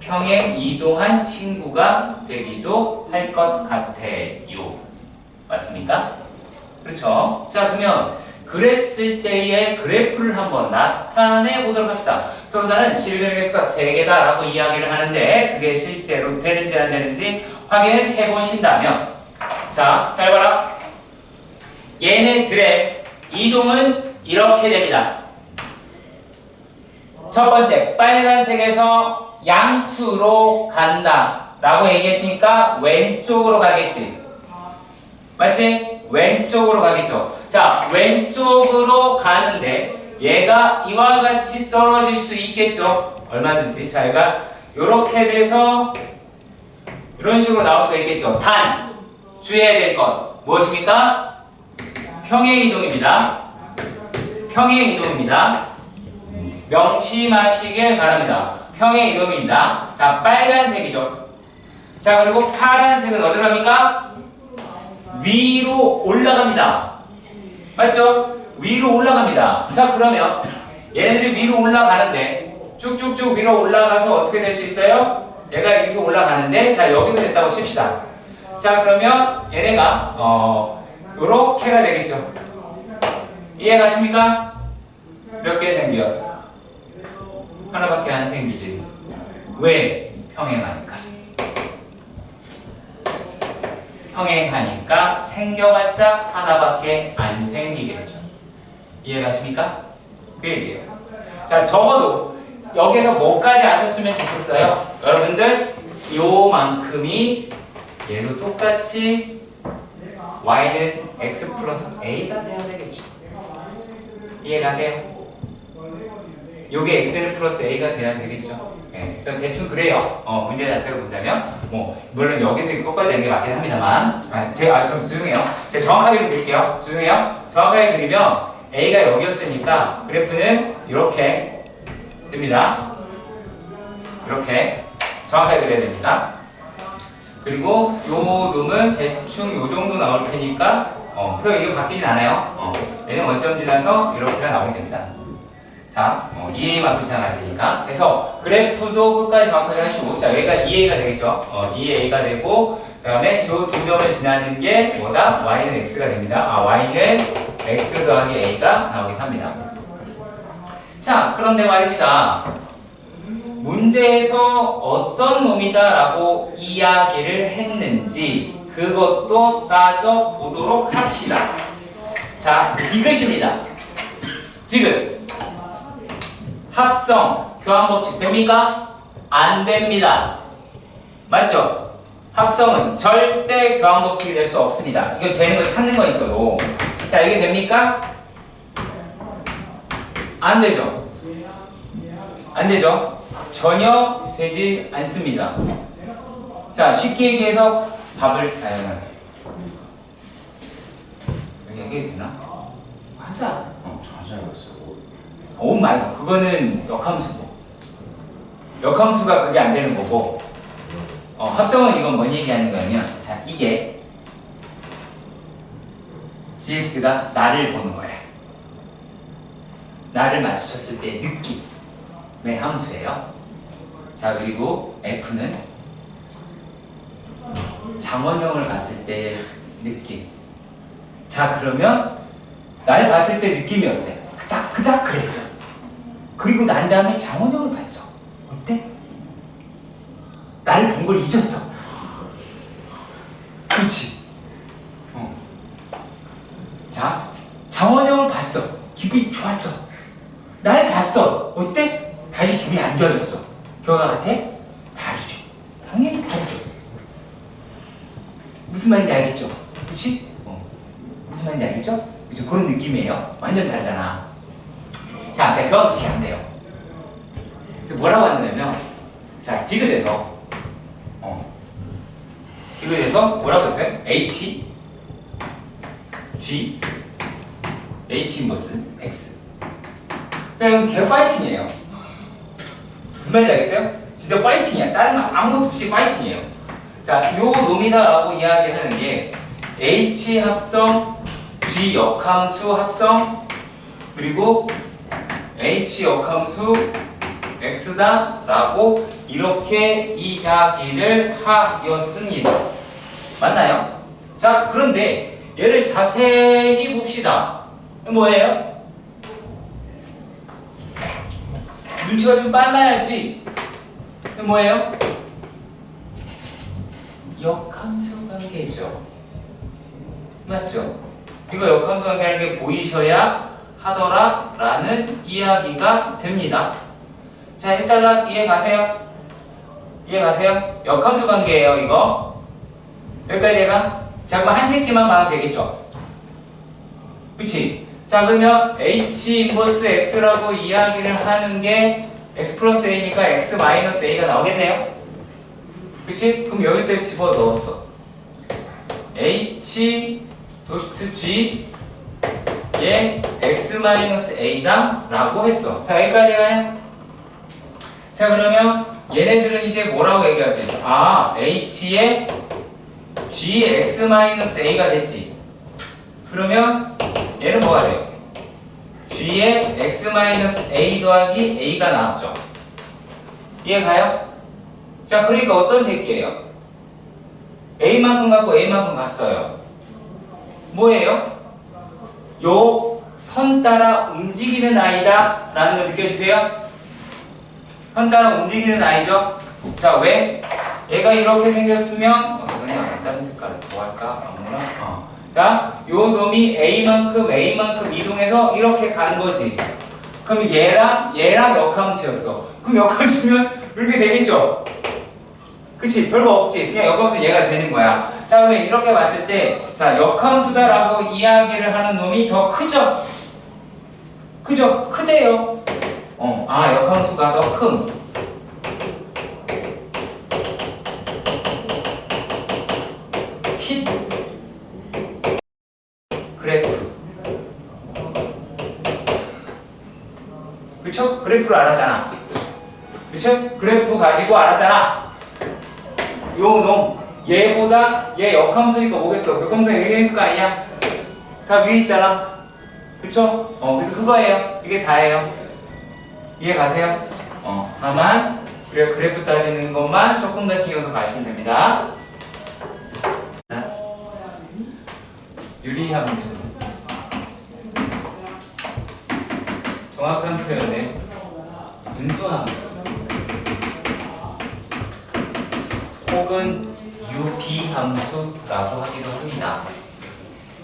평행 이동한 친구가 되기도 할 것 같아요. 맞습니까? 그렇죠? 자, 그러면 그랬을 때의 그래프를 한번 나타내 보도록 합시다. 서로 다른 실근의 개수가 3개다 라고 이야기를 하는데 그게 실제로 되는지 안 되는지 확인을 해보신다면, 자, 잘 봐라. 얘네들의 이동은 이렇게 됩니다. 첫 번째, 빨간색에서 양수로 간다 라고 얘기했으니까 왼쪽으로 가겠지. 맞지? 왼쪽으로 가겠죠. 자, 왼쪽으로 가는데 얘가 이와 같이 떨어질 수 있겠죠. 얼마든지. 자, 얘가 이렇게 돼서 이런 식으로 나올 수가 있겠죠. 단 주의해야 될 것 무엇입니까? 평행 이동입니다. 평행 이동입니다. 명심하시길 바랍니다. 평행 이동입니다. 자, 빨간색이죠. 자, 그리고 파란색은 어디로 갑니까? 위로 올라갑니다. 맞죠? 위로 올라갑니다. 자, 그러면 얘네들이 위로 올라가는데 쭉쭉쭉 위로 올라가서 어떻게 될 수 있어요? 얘가 이렇게 올라가는데, 자, 여기서 됐다고 칩시다. 자, 그러면 얘네가 요렇게가 되겠죠. 이해가십니까? 몇 개 생겨? 하나밖에 안 생기지. 왜? 평행하니까. 평행하니까 생겨봤자 하나밖에 안 생기겠죠. 이해가십니까? 그 얘기예요. 자, 적어도 여기서 뭐까지 아셨으면 좋겠어요? 여러분들, 요만큼이 얘도 똑같이 y는 x 플러스 a가 돼야 되겠죠. 이해가세요? 요게 x는 플러스 a가 돼야 되겠죠. 네, 그래서 대충 그래요. 문제 자체를 본다면, 물론 여기서 꺾어야 되는 게 맞긴 합니다만, 제가 죄송해요. 제가 정확하게 그릴게요. 죄송해요. 정확하게 그리면 a가 여기였으니까 그래프는 이렇게 됩니다. 이렇게 정확하게 그려야 됩니다. 그리고 요 놈은 대충 요 정도 나올 테니까 그래서 이게 바뀌진 않아요. 얘는 원점 지나서 이렇게가 나오게 됩니다. 자, 2A만큼 지나갈 테니까. 그래서 그래프도 끝까지 정확하게 하시고, 자, 여기가 2A가 되겠죠. 2A가 되고, 그 다음에 요 두 점을 지나는 게 뭐다? Y는 X가 됩니다. Y는 X 더하기 A가 나오게 합니다. 자, 그런데 말입니다. 문제에서 어떤 놈이다 라고 이야기를 했는지 그것도 따져보도록 합시다. 자, 디귿입니다. 디귿. 합성, 교환법칙 됩니까? 안 됩니다. 맞죠? 합성은 절대 교환법칙이 될 수 없습니다. 이거 되는 걸 찾는 건 있어도. 자, 이게 됩니까? 안 되죠? 안 되죠? 전혀 되지 않습니다. 자, 쉽게 얘기해서 밥을 여기 얘기해도 되나? 하자. 맞아요. 오 마이 갓. 그거는 역함수고. 역함수가 그게 안 되는 거고. 합성은 이건 뭔 얘기하는 거냐면, 자, 이게 gx가 나를 보는 거야. 나를 마주쳤을 때 느낌의 함수예요. 자, 그리고 f는 장원영을 봤을 때 느낌. 자, 그러면 나를 봤을 때 느낌이 어때? 그닥 그랬어. 그리고 난 다음에 장원영을 봤어. 어때? 나를 본 걸 잊었어. 그렇지. 자, 장원영을 봤어. 기분이 좋았어. 날 봤어. 어때? 다시 기분이 안 좋아졌어. 결과 같아? 다르죠. 당연히 다르죠. 무슨 말인지 알겠죠? 그치? 무슨 말인지 알겠죠? 그죠? 그런 느낌이에요. 완전 다르잖아. 자, 그러니까 교환법칙이 안 돼요. 뭐라고 하냐면, 자, 디귿에서 디귿에서 뭐라고 했어요? H, G, H 인버스 X. 그냥 개 파이팅이에요. 무슨 말인지 알겠어요? 진짜 파이팅이야. 다른 거 아무것도 없이 파이팅이에요. 자, 요 놈이다라고 이야기하는 게 H 합성, G 역함수 합성, 그리고 H 역함수 X다 라고 이렇게 이야기를 하였습니다. 맞나요? 자, 그런데 얘를 자세히 봅시다. 뭐예요? 눈치가 좀 빨라야지. 뭐예요? 역함수 관계죠. 맞죠? 이거 역함수 관계라는 게 보이셔야 하더라 라는 이야기가 됩니다. 자, 일단 이해 가세요? 이해 가세요? 역함수 관계예요, 이거. 여기까지 해가? 자, 그럼 한 새끼만 봐도 되겠죠? 그치? 자, 그러면 H 인버스 X라고 이야기를 하는 게 X 플러스 A니까 X 마이너스 A가 나오겠네요? 그치? 그럼 여기다 집어 넣었어. H 도트 G 예 X 마이너스 A다 라고 했어. 자, 여기까지 가요? 자, 그러면 얘네들은 이제 뭐라고 얘기할 수 있어? 아, H의 Gx-A가 됐지. 그러면 얘는 뭐가 돼요? G의 X-A 더하기 A가 나왔죠. 이해가요? 자, 그러니까 어떤 새끼예요? A만큼 갖고 A만큼 갔어요. 뭐예요? 요 선 따라 움직이는 아이다 라는 거 느껴지세요? 선 따라 움직이는 아이죠? 자, 왜? 얘가 이렇게 생겼으면 그냥 다른 색깔을 더 할까? 아무나? 자, 요 놈이 A만큼 이동해서 이렇게 가는 거지. 그럼 얘랑 역함수였어. 그럼 역함수면 이렇게 되겠죠? 그치? 별거 없지. 그냥 역함수 얘가 되는 거야. 자, 그러면 이렇게 봤을 때, 자, 역함수다라고 이야기를 하는 놈이 더 크죠? 그죠? 크대요. 아, 역함수가 더 큼. 핏 그래프. 그쵸? 그래프를 알았잖아. 그치? 그래프 가지고 알았잖아. 요 놈 얘보다 얘 역함수니까 뭐겠어? 역함수가 위에 있을 거 아니야? 다 위에 있잖아. 그쵸? 그래서 그거예요. 이게 다예요. 이해 가세요? 다만 그래프 따지는 것만 조금 더 신경 써 가시면 됩니다. 유리함수. 정확한 표현은 분수함수 혹은 유비함수라고 하기도 합니다.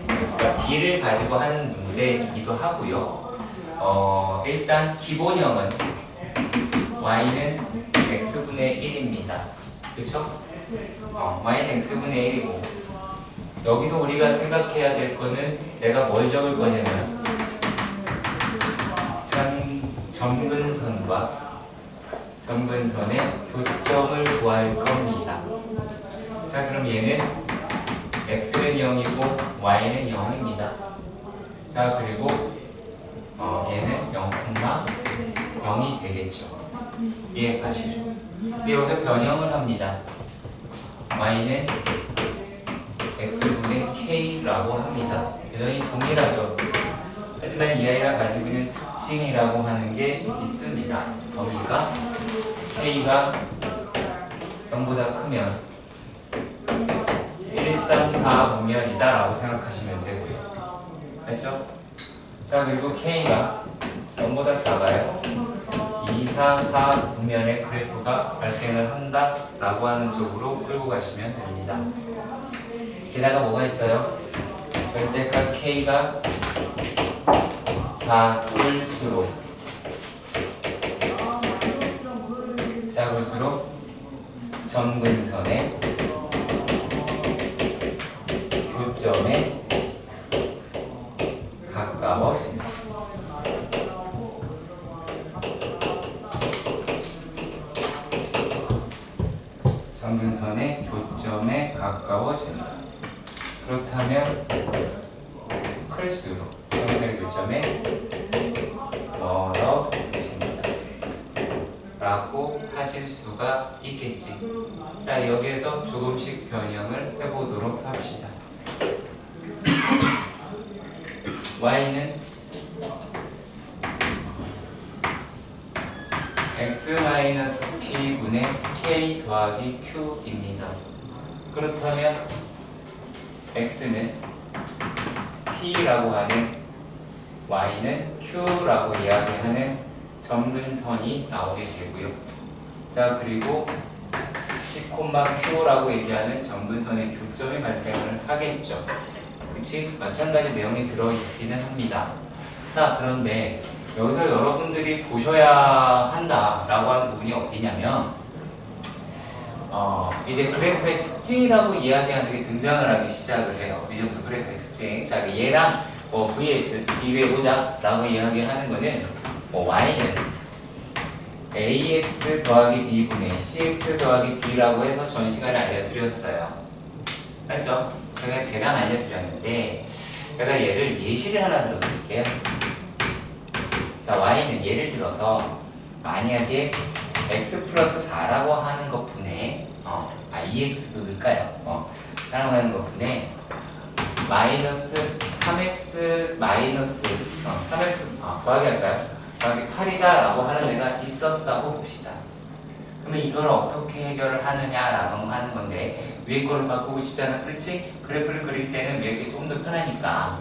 그러니까 b를 가지고 하는 문제이기도 하고요. 일단 기본형은 y는 x분의 1입니다. 그쵸? y는 x분의 1이고 여기서 우리가 생각해야 될 거는 내가 뭘 적을 거냐면 점근선과 점근선의 교점을 구할 겁니다. 자, 그럼 얘는 x는 0이고 y는 0입니다. 자, 그리고 얘는 0,0이 되겠죠. 이해 가시죠? 근데 여기서 변형을 합니다. y는 x분의 k라고 합니다. 여전히 동일하죠. 하지만 이 아이가 가지고 있는 특징이라고 하는 게 있습니다. 범위가 k가 0보다 크면 1, 3, 4 분면이다 라고 생각하시면 되고요. 맞죠? 자, 그리고 k가 0보다 작아요. 2, 4, 4 분면의 그래프가 발생을 한다 라고 하는 쪽으로 끌고 가시면 됩니다. 게다가 뭐가 있어요? 절대값 k가 작을수록 점근선의 교점에 가까워집니다. 점근선의 교점에 가까워집니다. 그렇다면 클수록 점근선의 교점에 멀어집니다 라고 하실 수가 있겠지. 자, 여기에서 조금씩 변형을 해보도록 합시다. y는 x-p분의 k 더하기 q입니다. 그렇다면 x는 p라고 하는 y는 q라고 이야기하는 점근선이 나오게 되고요. 자, 그리고 p, q라고 얘기하는 점근선의 교점이 발생을 하겠죠. 그치? 마찬가지 내용이 들어있기는 합니다. 자, 그런데 여기서 여러분들이 보셔야 한다라고 하는 부분이 어디냐면 이제 그래프의 특징이라고 이야기하는 게 등장을 하기 시작을 해요. 이제부터 그래프의 특징. 자, 얘랑 vs 비교해보자 라고 이야기하는 거는 y는 ax 더하기 b분의 cx 더하기 d라고 해서 전 시간에 알려드렸어요. 맞죠? 제가 대강 알려드렸는데 제가 얘를 예시를 하나 들어드릴게요. 자, y는 예를 들어서 만약에 x 플러스 4라고 하는 것 분에 2x도 넣을까요? 라고 하는 것 분에 마이너스 3x 마이너스 3x 더하기 할까요? 더하기 8이다 라고 하는 애가 있었다고 봅시다. 그러면 이걸 어떻게 해결을 하느냐라고 하는 건데 위에 걸로 바꾸고 싶잖아. 그렇지? 그래프를 그릴 때는 위에 게 조금 더 편하니까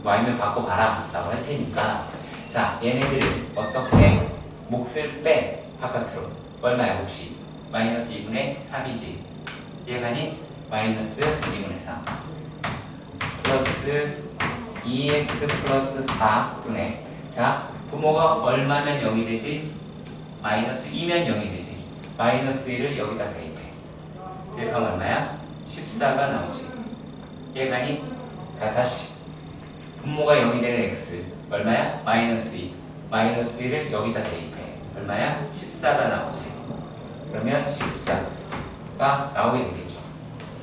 y면 바꿔봐라 라고 할 테니까 자, 얘네들을 어떻게 몫을 빼 바깥으로 얼마야 몫이? 마이너스 2분의 3이지. 얘가니 마이너스 2분의 3 플러스 2x 플러스 4분의 자, 부모가 얼마면 0이 되지? 마이너스 2면 0이 되지. 마이너스 1을 여기다 대입해. 대입하면 얼마야? 14가 나오지. 얘가니 자, 다시 분모가 0이 되는 x 얼마야? 마이너스 2. 마이너스 1을 여기다 대입해. 얼마야? 14가 나오지. 그러면 14가 나오게 되겠죠.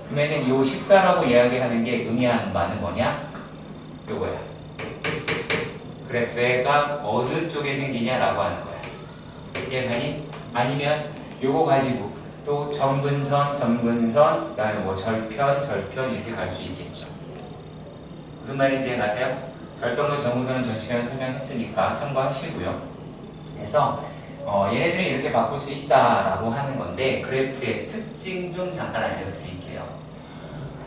그러면은 요 14라고 이야기하는 게 의미하는 바는 뭐냐? 요거야. 그래프가 어느 쪽에 생기냐라고 하는 거야. 얘가니 아니면 요거 가지고 또 점근선, 그다음에 뭐 절편 이렇게 갈 수 있겠죠. 무슨 말인지 이해가세요? 절편과 점근선은 전 시간에 설명했으니까 참고하시고요. 그래서 얘네들이 이렇게 바꿀 수 있다라고 하는 건데 그래프의 특징 좀 잠깐 알려드릴게요.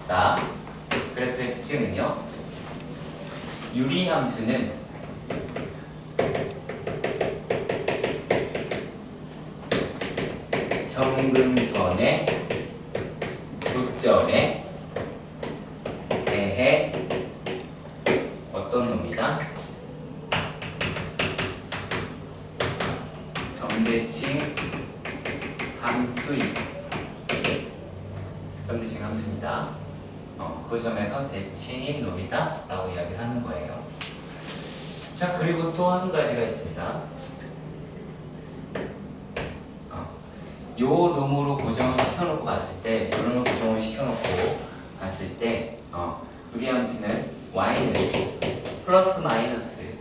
자, 그래프의 특징은요. 유리함수는 점근선의 교점에 대해 어떤 놈이다? 점대칭 함수입니다. 그 점에서 대칭인 놈이다 라고 이야기를 하는 거예요. 자, 그리고 또 한 가지가 있습니다. 요 놈으로 고정을 시켜놓고 봤을 때, 요 놈으로 고정을 시켜놓고 봤을 때, 유리함수는 y는 플러스 마이너스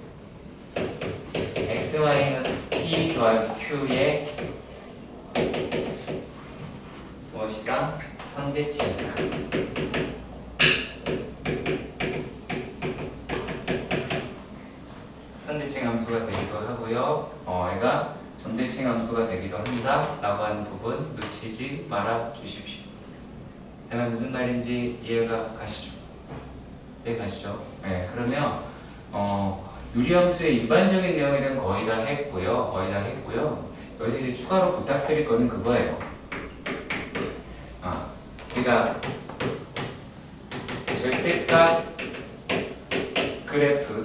x 마이너스 p 더하기 q의 무엇이다? 상대칭이다. 상대칭 함수가 되기도 하고요. 얘가 점대칭 함수가 되기도 한다라고 하는 부분 놓치지 말아 주십시오. 내가 무슨 말인지 이해가 가시죠? 네, 가시죠. 네, 그러면 유리함수의 일반적인 내용에 대한 거의 다 했고요. 여기서 이제 추가로 부탁드릴 거는 그거예요. 우리가 절대값 그래프를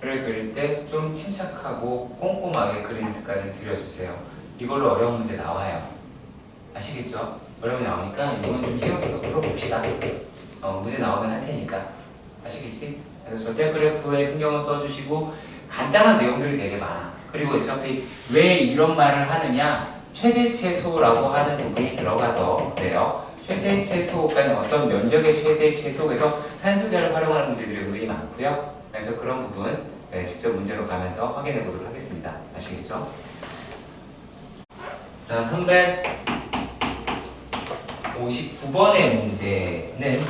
그릴 때 좀 침착하고 꼼꼼하게 그리는 습관을 들여주세요. 이걸로 어려운 문제 나와요. 아시겠죠? 어려움이 나오니까 이건 좀 신경 써서 풀어봅시다. 문제 나오면 할 테니까. 아시겠지? 그래서 절대 그래프에 신경을 써주시고 간단한 내용들이 되게 많아. 그리고 어차피 왜 이런 말을 하느냐? 최대 최소라고 하는 부분이 들어가서 그래요. 최대 최소, 그러니까 어떤 면적의 최대 최소에서 산수계를 활용하는 문제들이 굉장히 많고요. 그래서 그런 부분 직접 문제로 가면서 확인해 보도록 하겠습니다. 아시겠죠? 자, 359번의 문제는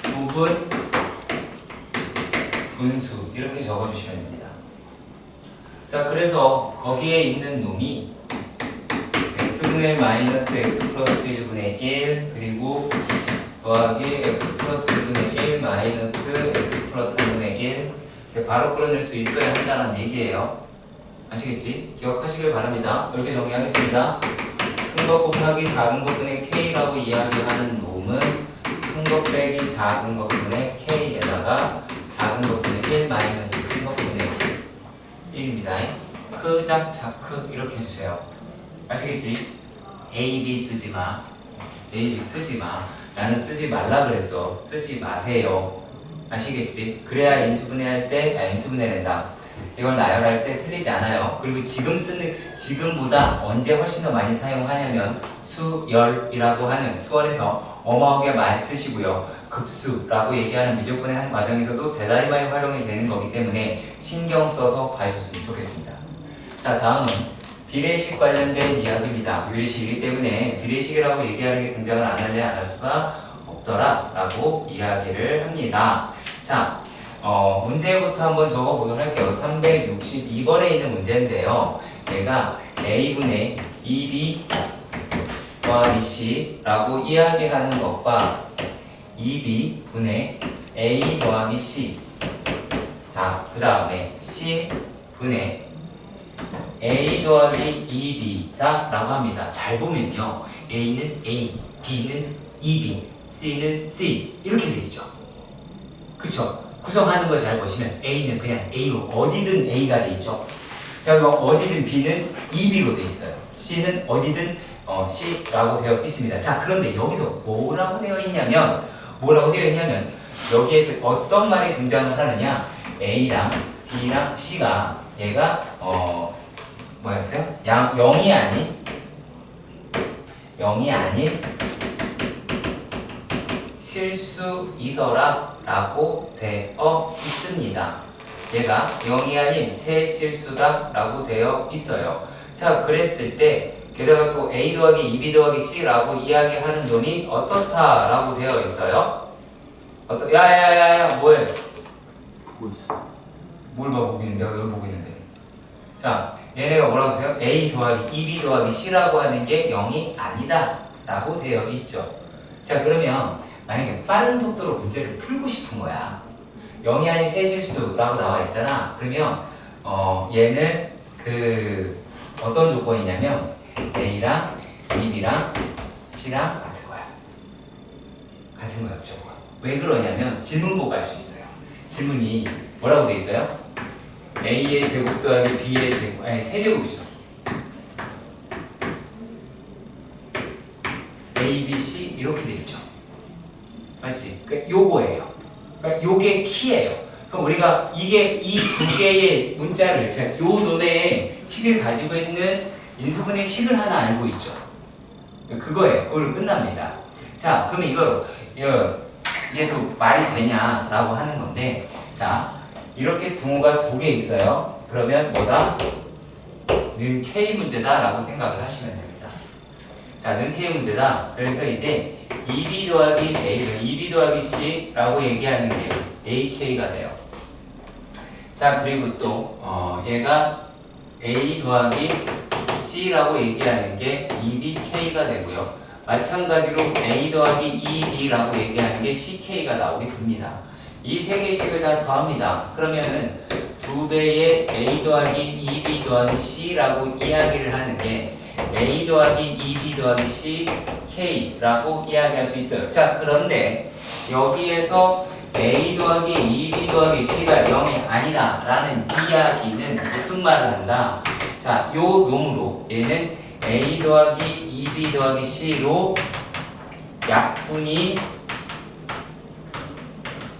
부분 분수 이렇게 적어주시면 됩니다. 자, 그래서 거기에 있는 놈이 x분의 마이너스 x 플러스 1분의 1 그리고 더하기 x 플러스 1분의 1 마이너스 x 플러스 1분의 1 이렇게 바로 끌어낼 수 있어야 한다는 얘기예요. 아시겠지? 기억하시길 바랍니다. 이렇게 정리하겠습니다. 큰 것 곱하기 작은 것분의 k라고 이야기하는 놈은 큰 것 빼기 작은 것분의 k에다가 작은 것분의 1 마이너스 큰 것분의 1입니다. 크작 자크 이렇게 해주세요. 아시겠지? A, B 쓰지 마. A, B 쓰지 마. 나는 쓰지 말라 그랬어. 쓰지 마세요. 아시겠지? 그래야 인수분해할 때, 인수분해된다. 이걸 나열할 때 틀리지 않아요. 그리고 지금보다 언제 훨씬 더 많이 사용하냐면 수열이라고 하는 수원에서 어마어마하게 많이 쓰시고요. 급수라고 얘기하는 미적분의 한 과정에서도 대단히 많이 활용이 되는 거기 때문에 신경 써서 봐주셨으면 좋겠습니다. 자, 다음은 비례식 관련된 이야기입니다. 비례식이기 때문에 비례식이라고 얘기하는 게 등장을 안 할 수가 없더라 라고 이야기를 합니다. 자, 문제부터 한번 적어보도록 할게요. 362번에 있는 문제인데요. 얘가 A분의 2B 더하기 C라고 이야기하는 것과 2B분의 A 더하기 C 자, 그 다음에 C분의 A 더하기 2B다 라고 합니다. 잘 보면요. A는 A, B는 2B, C는 C 이렇게 되죠. 그쵸? 구성하는 걸 잘 보시면 A는 그냥 A로 어디든 A가 돼 있죠. 자, 어디든 B는 2B로 돼 있어요. C는 어디든 C라고 되어 있습니다. 자, 그런데 여기서 뭐라고 되어 있냐면 여기에서 어떤 말이 등장을 하느냐? A랑 B랑 C가 얘가 뭐였어요? 0이 아닌 실수이더라 라고 되어 있습니다. 얘가 0이 아닌 새 실수다 라고 되어 있어요. 자, 그랬을 때 게다가 또 a 더하기 2b 더하기 c라고 이야기하는 놈이 어떻다 라고 되어 있어요. 야야야야 뭐해? 보고 있어. 뭘 봐 보고 있는데? 내가 널 보고 있는데. 자, 얘네가 뭐라고 써요? a 더하기 2b 더하기 c라고 하는 게 0이 아니다 라고 되어 있죠. 자, 그러면 만약에 빠른 속도로 문제를 풀고 싶은 거야. 0이 아닌 새 실수라고 나와 있잖아. 그러면 얘는 그 어떤 조건이냐면 a랑 2b랑 c랑 같은 거야. 같은 거야, 무조건. 왜 그러냐면 질문 보고 알 수 있어요. 질문이 뭐라고 돼 있어요? a의 제곱 더하기 b의 제곱, 아니 세제곱이죠. a, b, c 이렇게 돼 있죠. 맞지? 그러니까 요거예요. 그러니까 요게 키예요. 그럼 우리가 이게 이 두 개의 문자를 요 놈의 식을 가지고 있는 인수분해 식을 하나 알고 있죠. 그거예요. 그걸로 끝납니다. 자, 그러면 이게 또 말이 되냐라고 하는 건데, 자, 이렇게 등호가 두 개 있어요. 그러면 뭐다? 는 K 문제다라고 생각을 하시면 됩니다. 자, 는 K 문제다. 그래서 이제 2B 더하기 A, 2B 더하기 C라고 얘기하는 게 AK가 돼요. 자, 그리고 또 얘가 A 더하기 C라고 얘기하는 게 2BK가 되고요. 마찬가지로 A 더하기 2B라고 얘기하는 게 CK가 나오게 됩니다. 이 세 개씩을 다 더합니다. 그러면은 두 배의 A 더하기 2B 더하기 C라고 이야기를 하는 게 A 더하기 2B 더하기 CK라고 이야기할 수 있어요. 자, 그런데 여기에서 A 더하기 2B 더하기 C가 0이 아니다 라는 이야기는 무슨 말을 한다? 자, 요 놈으로 얘는 A 더하기 2B 더하기 C로 약분이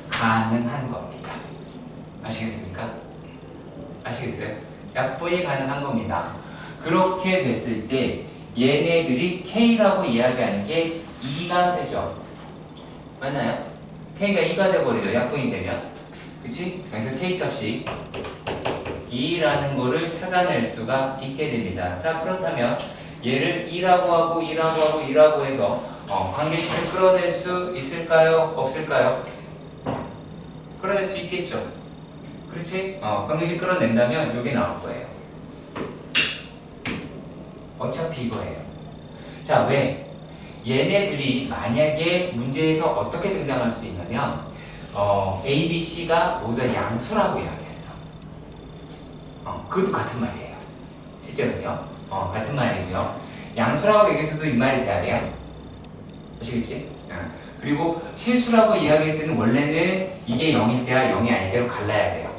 가능한 겁니다. 아시겠습니까? 아시겠어요? 약분이 가능한 겁니다. 그렇게 됐을 때 얘네들이 K라고 이야기하는 게 2가 되죠. 맞나요? K가 2가 돼버리죠. 약분이 되면. 그치? 그래서 K 값이 2라는 거를 찾아낼 수가 있게 됩니다. 자, 그렇다면 얘를 2라고 하고 2라고 하고 2라고 해서 관계식을 끌어낼 수 있을까요? 없을까요? 끌어낼 수 있겠죠. 그렇지? 관계식 끌어낸다면 이게 나올 거예요. 어차피 이거예요. 자, 왜? 얘네들이 만약에 문제에서 어떻게 등장할 수도 있냐면 A, B, C가 모두 양수라고 이야기했어. 그것도 같은 말이에요. 실제로요. 같은 말이고요. 양수라고 얘기해서도 이 말이 돼야 돼요. 아시겠지? 그리고 실수라고 이야기했을 때는 원래는 이게 0일 때와 0이 아닐 때로 갈라야 돼요.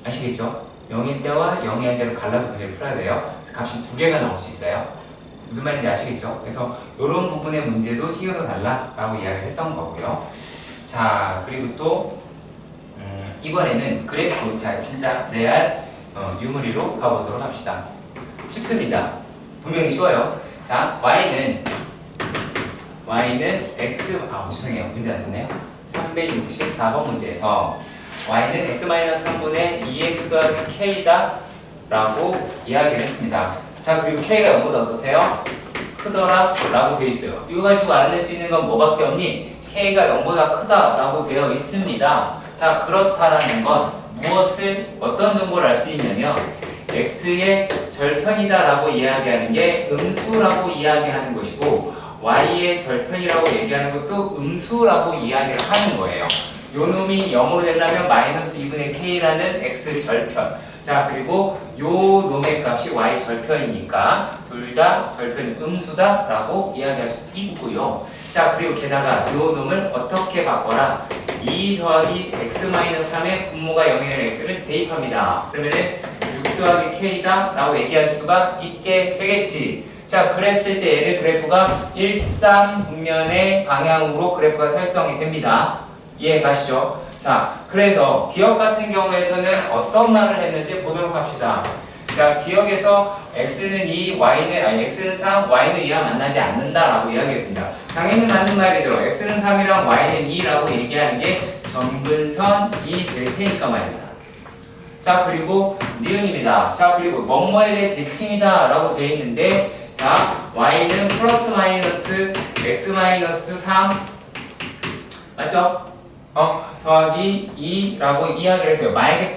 아시겠죠? 0일 때와 0이 아닐 때로 갈라서 문제를 풀어야 돼요. 그래서 값이 두 개가 나올 수 있어요. 무슨 말인지 아시겠죠? 그래서 이런 부분의 문제도 신경도 달라라고 이야기를 했던 거고요. 자, 그리고 또 이번에는 그래프, 자, 진짜 레알 유무리로 가보도록 합시다. 쉽습니다. 분명히 쉬워요. 자, y는 x, 죄송해요. 문제 안 썼네요. 364번 문제에서 y는 x-3분의 2x 더하기 k다 라고 이야기를 했습니다. 자, 그리고 k가 0보다 어떻대요? 크더라 라고 되어 있어요. 이거 가지고 알아낼 수 있는 건 뭐밖에 없니? k가 0보다 크다 라고 되어 있습니다. 자, 그렇다라는 건 어떤 정보를 알 수 있냐면 x의 절편이다 라고 이야기하는 게 음수라고 이야기하는 것이고 y의 절편이라고 얘기하는 것도 음수라고 이야기를 하는 거예요. 요 놈이 0으로 되려면 마이너스 2분의 k라는 x 절편. 자, 그리고 요 놈의 값이 y 절편이니까 둘 다 절편이 음수다 라고 이야기할 수 있고요. 자, 그리고 게다가 요 놈을 어떻게 바꿔라? 2 더하기 x-3의 분모가 0이 되는 x를 대입합니다. 그러면은 6 더하기 k다 라고 얘기할 수가 있게 되겠지. 자, 그랬을 때 얘를 그래프가 13분면의 방향으로 그래프가 설정이 됩니다. 이해 가시죠? 자, 그래서 기억 같은 경우에서는 어떤 말을 했는지 보도록 합시다. 자, 기억에서 x는 2, x는 3, y는 2와 만나지 않는다라고 이야기했습니다. 당연히 맞는 말이죠. x는 3이랑 y는 2라고 얘기하는 게 점근선이 될 테니까 말입니다. 자, 그리고 니은입니다. 자, 그리고 뭐뭐에 대해 대칭이다 라고 되어 있는데, 자, y는 플러스 마이너스 x 마이너스 3 맞죠? 더하기 2라고 이야기를 했어요. 만약에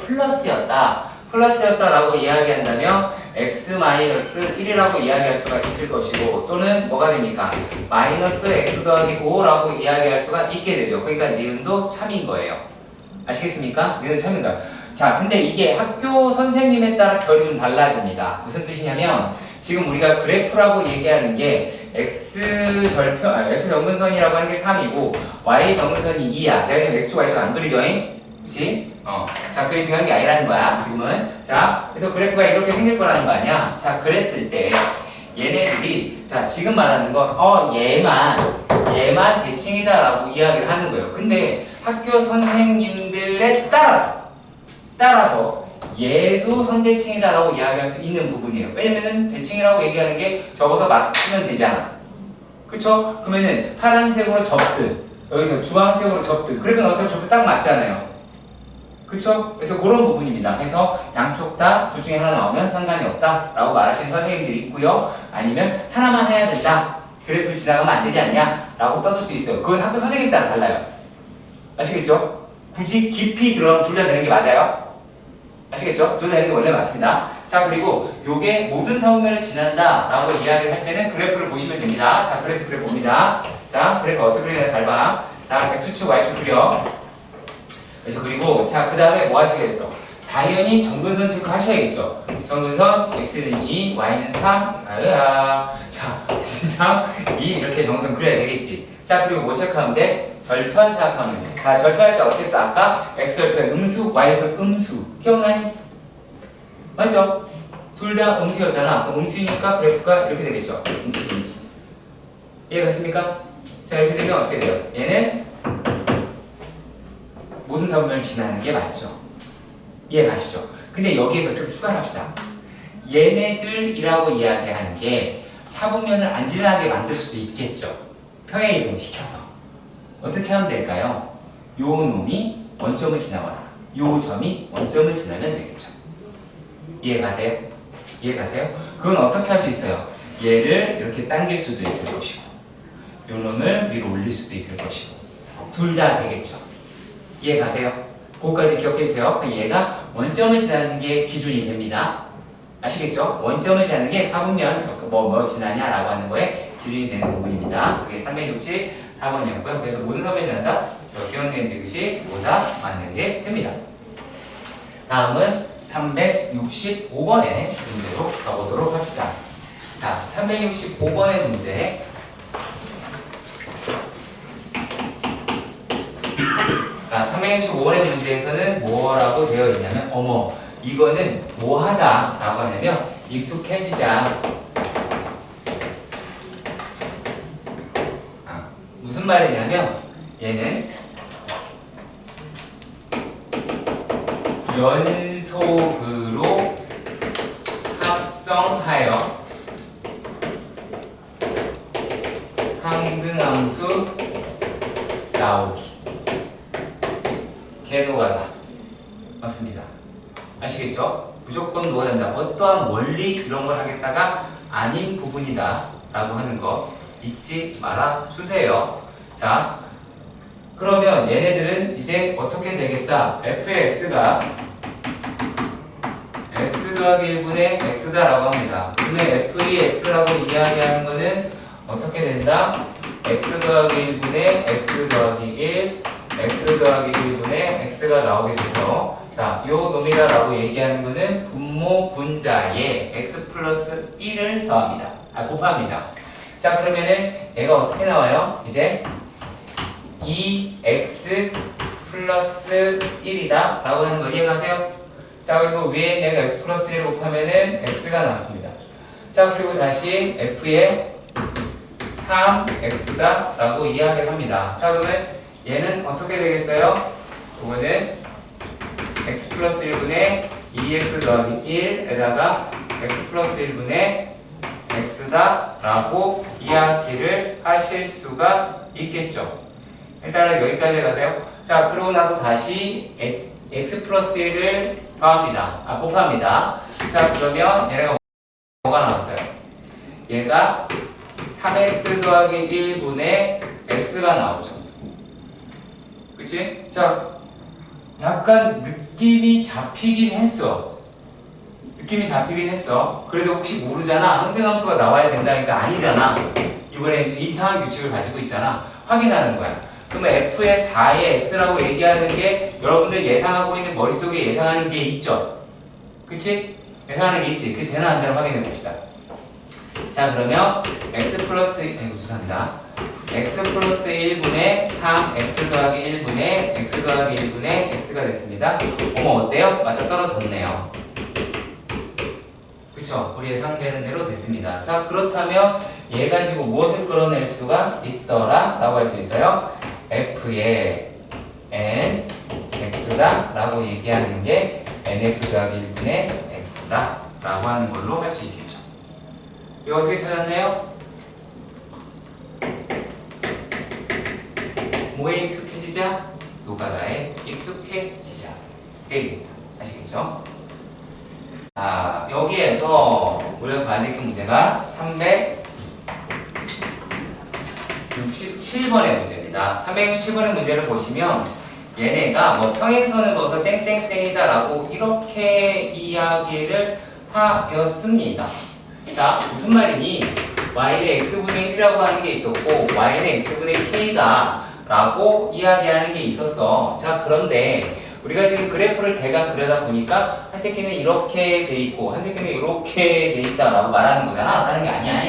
플러스였다라고 이야기한다면 x 마이너스 1이라고 이야기할 수가 있을 것이고, 또는 뭐가 됩니까? 마이너스 x 더하기 5라고 이야기할 수가 있게 되죠. 그러니까 니은도 참인 거예요. 아시겠습니까? 니은 참인 거예요. 자, 근데 이게 학교 선생님에 따라 결이 좀 달라집니다. 무슨 뜻이냐면, 지금 우리가 그래프라고 얘기하는 게 x 정근선이라고 하는 게 3이고 y 정근선이 2야. 내가 지금 x축 y축 안 그리죠? 그치? 자, 그게 중요한 게 아니라는 거야, 지금은. 자, 그래서 그래프가 이렇게 생길 거라는 거 아니야? 자, 그랬을 때 얘네들이, 자, 지금 말하는 건 얘만 대칭이다 라고 이야기를 하는 거예요. 근데 학교 선생님들에 따라서 얘도 선대칭이다 라고 이야기할 수 있는 부분이에요. 왜냐면은 대칭이라고 얘기하는 게 접어서 맞추면 되잖아. 그쵸? 그러면은 파란색으로 접든 여기서 주황색으로 접든 그러면 어차피 접근 딱 맞잖아요. 그쵸? 그래서 그런 부분입니다. 그래서 양쪽 다 둘 중에 하나 나오면 상관이 없다 라고 말하시는 선생님들이 있고요. 아니면 하나만 해야 된다, 그래프를 지나가면 안 되지 않냐 라고 떠들 수 있어요. 그건 학교 선생님에 따라 달라요. 아시겠죠? 굳이 깊이 들어가면 둘 다 되는 게 맞아요. 아시겠죠? 둘 다 되는 게 원래 맞습니다. 자, 그리고 요게 모든 사분면을 지난다 라고 이야기를 할 때는 그래프를 보시면 됩니다. 자, 그래프 봅니다. 자, 그래프 어떻게 그리냐 잘 봐. 자, x축 y축 그려. 그래서 그리고 자, 그 다음에 뭐 하시겠어? 당연히 정근선 체크하셔야겠죠. 정근선 x는 2, y는 3. 자, x 3, 2 이렇게 정선 그려야 되겠지. 자, 그리고 뭐 체크하면 돼? 절편 생각하면 돼. 자, 절편할 때 어떻게 써? 아까 x절편 음수, y절편 음수. 기억나니? 맞죠? 둘 다 음수였잖아. 그럼 음수니까 그래프가 이렇게 되겠죠. 음수. 이해가 갔습니까? 자, 이렇게 되면 어떻게 돼요? 얘는 모든 사분면을 지나는 게 맞죠. 이해 가시죠? 근데 여기에서 좀 추가를 합시다. 얘네들이라고 이야기하는 게 사분면을 안 지나게 만들 수도 있겠죠. 평행 이동을 시켜서. 어떻게 하면 될까요? 요 놈이 원점을 지나거나 요 점이 원점을 지나면 되겠죠. 이해 가세요? 이해 가세요? 그건 어떻게 할 수 있어요? 얘를 이렇게 당길 수도 있을 것이고 요 놈을 위로 올릴 수도 있을 것이고 둘 다 되겠죠. 이해 가세요? 그거까지 기억해 주세요. 얘가 원점을 지나는 게 기준이 됩니다. 아시겠죠? 원점을 지나는 게 사분면 뭐 지나냐라고 하는 거에 기준이 되는 부분입니다. 그게 364번이었고요. 그래서 모든 사분면이 지난다. 기억된 듯이 보다 맞는 게 됩니다. 다음은 365번의 문제로 가보도록 합시다. 자, 365번의 문제. 자, 365번의 문제에서는 뭐라고 되어 있냐면, 이거는 뭐 하자라고 하냐면, 익숙해지자. 무슨 말이냐면, 얘는 연속으로 합성하여 항등함수 나오기. 개노가다. 맞습니다. 아시겠죠? 무조건 노가다입니다. 어떠한 원리 이런 걸 하겠다가 아닌 부분이다 라고 하는 거 잊지 말아 주세요. 자, 그러면 얘네들은 이제 어떻게 되겠다? f의 x가 x 더하기 1분의 x다 라고 합니다. 그러면 f의 x라고 이야기하는 거는 어떻게 된다? x 더하기 1분의 x 더하기 1 x 더하기 1분의 x가 나오게 되죠. 자, 요 놈이다 라고 얘기하는 거는 분모 분자에 x 플러스 1을 더합니다. 곱합니다. 자, 그러면은 얘가 어떻게 나와요? 이제 2x 플러스 1이다 라고 하는 거 이해가세요? 자, 그리고 위에 내가 x 플러스 1을 곱하면은 x가 나왔습니다. 자, 그리고 다시 f의 3x다 라고 이야기를 합니다. 자, 그러면 얘는 어떻게 되겠어요? 이거는 x 플러스 1분의 2x 더하기 1에다가 x 플러스 1분의 x다 라고 이야기를 하실 수가 있겠죠. 일단은 여기까지 가세요. 자, 그러고 나서 다시 x 플러스 1을 더합니다. 곱합니다. 자, 그러면 얘네가 뭐가 나왔어요? 얘가 3x 더하기 1분의 x가 나오죠. 그치? 자, 약간 느낌이 잡히긴 했어. 그래도 혹시 모르잖아. 항등함수가 나와야 된다니까 아니잖아. 이번엔 이상한 규칙을 가지고 있잖아. 확인하는 거야. 그러면 f의 4의 x라고 얘기하는 게 여러분들 예상하고 있는 머릿속에 예상하는 게 있죠? 그치? 예상하는 게 있지. 그게 되나 안 되나 확인해 봅시다. 자, 그러면 x 플러스, 죄송합니다. x 플러스 1분의 3x 더하기 1분의 x 더하기 1분의 x가 됐습니다. 어머, 어때요? 맞아 떨어졌네요. 그쵸? 우리 예상되는 대로 됐습니다. 자, 그렇다면 얘 가지고 무엇을 끌어낼 수가 있더라? 라고 할 수 있어요. f의 n x다 라고 얘기하는 게 nx 더하기 1분의 x다 라고 하는 걸로 할 수 있겠죠. 이거 어떻게 찾았나요? 뭐에 익숙해지자? 노가다에 익숙해지자. 그게 아시겠죠? 자, 여기에서 우리가 봐야 될 문제가 367번의 문제입니다. 367번의 문제를 보시면 얘네가 뭐 평행선을 그어서 땡땡땡이다 라고 이렇게 이야기를 하였습니다. 자, 무슨 말이니? y는 x분의 1이라고 하는 게 있었고 y는 x분의 k다 라고 이야기하는 게 있었어. 자, 그런데 우리가 지금 그래프를 대강 그려다 보니까 한 새끼는 이렇게 돼 있고 한 새끼는 이렇게 돼 있다라고 말하는 거잖아. 다른 게 아니야.